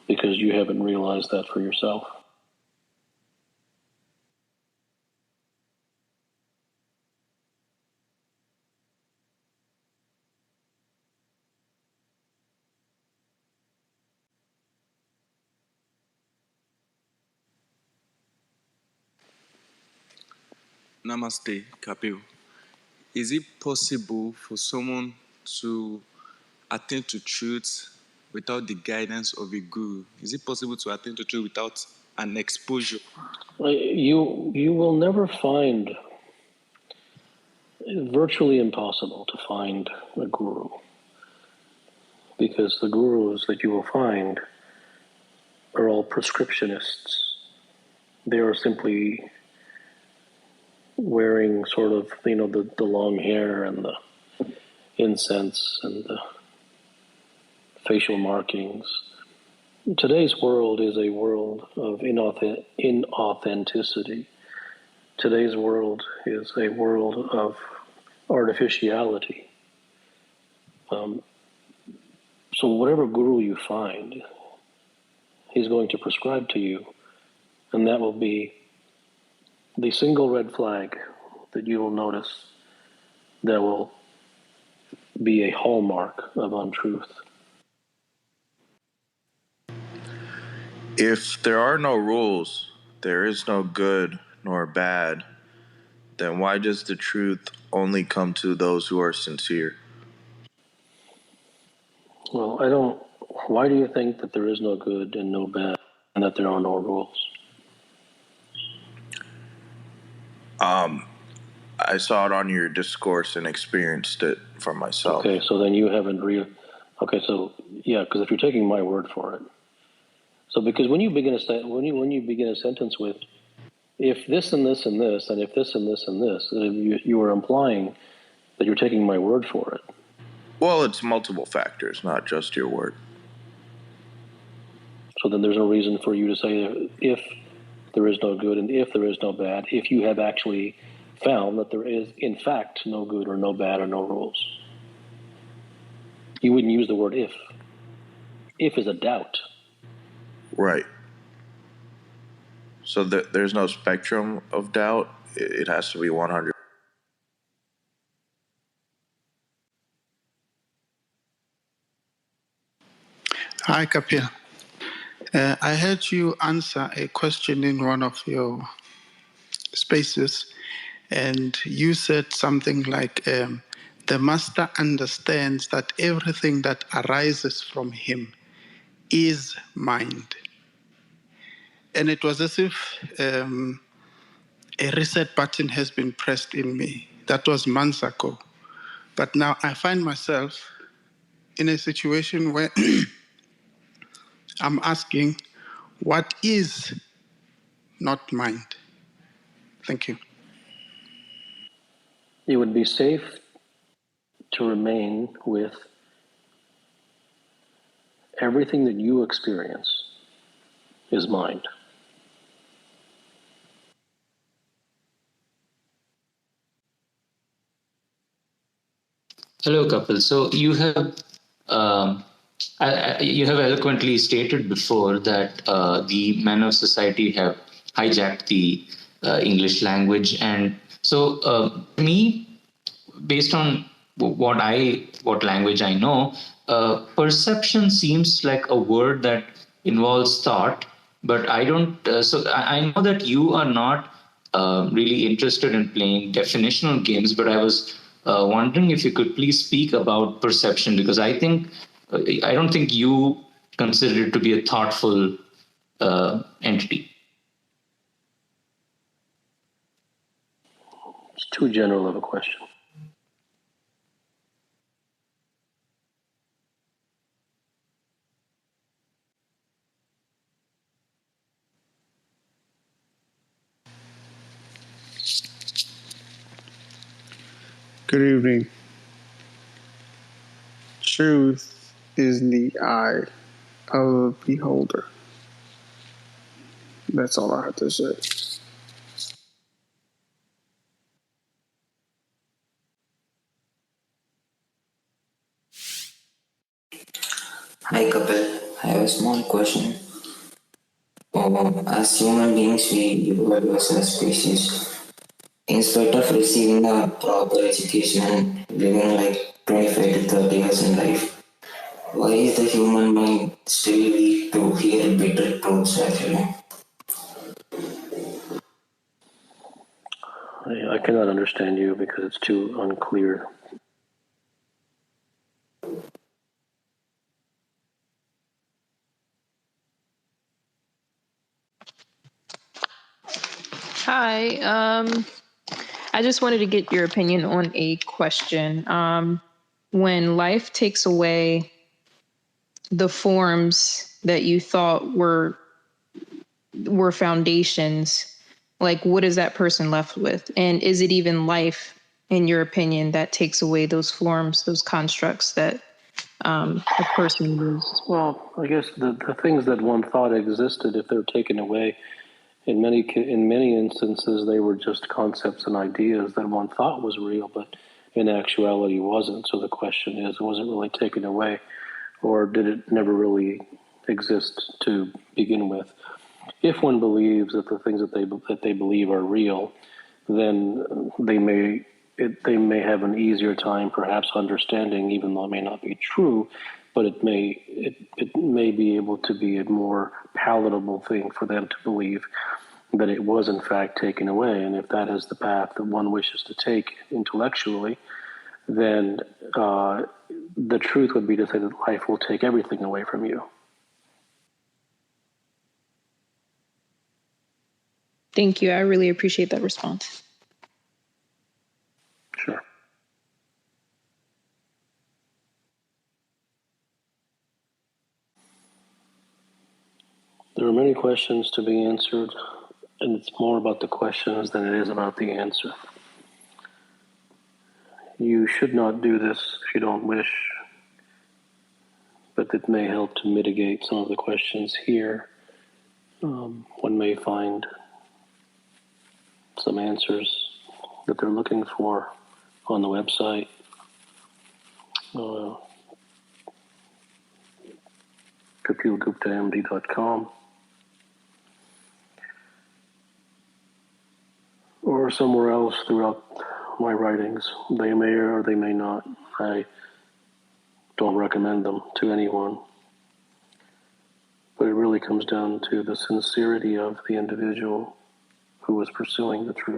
because you haven't realized that for yourself.
Namaste, Kapil. Is it possible for someone to attain to truth without the guidance of a guru? Is it possible to attain to truth without an exposure?
You will never find, virtually impossible to find a guru, because the gurus that you will find are all prescriptionists. They are simply wearing sort of, the long hair and the incense and the facial markings. Today's world is a world of inauthenticity. Today's world is a world of artificiality. So whatever guru you find, he's going to prescribe to you, and that will be the single red flag that you will notice that will be a hallmark of untruth.
If there are no rules, there is no good nor bad, then why does the truth only come to those who are sincere?
Well, why do you think that there is no good and no bad and that there are no rules?
I saw it on your discourse and experienced it for myself.
Okay, so then you haven't Okay, so yeah, because if you're taking my word for it, so because when you begin a sentence with if this and this and this and if this and this and this, you are implying that you're taking my word for it.
Well, it's multiple factors, not just your word.
So then there's no reason for you to say if there is no good and if there is no bad, if you have actually found that there is, in fact, no good or no bad or no rules. You wouldn't use the word if. If is a doubt.
Right. So there's no spectrum of doubt. It has to be 100.
Hi, Kapil. I heard you answer a question in one of your spaces, and you said something like the master understands that everything that arises from him is mind. And it was as if a reset button has been pressed in me. That was months ago. But now I find myself in a situation where I'm asking, what is not mind? Thank you.
It would be safe to remain with everything that you experience is mind.
Hello, Kapil. So you have eloquently stated before that the men of society have hijacked the English language, and so me, based on what language I know, perception seems like a word that involves thought, but I don't. I know that you are not really interested in playing definitional games, but I was wondering if you could please speak about perception, because I don't think you consider it to be a thoughtful entity.
It's too general of a question.
Good evening. Truth is the eye of the beholder. That's all I have to say.
Hi Kapil, I have a small question. As human beings, we evolve as a species. In spite of receiving a proper education and living like 25 to 30 years in life, why is the human mind still weak to hear bitter truths actually?
I cannot understand you because it's too unclear.
Hi. I just wanted to get your opinion on a question. When life takes away the forms that you thought were foundations, like what is that person left with? And is it even life, in your opinion, that takes away those forms, those constructs that a person used?
Well, I guess the things that one thought existed, if they're taken away, in many instances, they were just concepts and ideas that one thought was real, but in actuality wasn't. So the question is, was it really taken away, or did it never really exist to begin with? If one believes that the things that they believe are real, then they may have an easier time, perhaps, understanding, even though it may not be true, but it may be able to be a more palatable thing for them to believe that it was in fact taken away. And if that is the path that one wishes to take intellectually, then the truth would be to say that life will take everything away from you.
Thank you. I really appreciate that response.
Sure. There are many questions to be answered, and it's more about the questions than it is about the answer. You should not do this if you don't wish, but it may help to mitigate some of the questions here. One may find some answers that they're looking for on the website. KapilGuptaMD.com, or somewhere else throughout my writings. They may or they may not. I don't recommend them to anyone. But it really comes down to the sincerity of the individual who is pursuing the truth.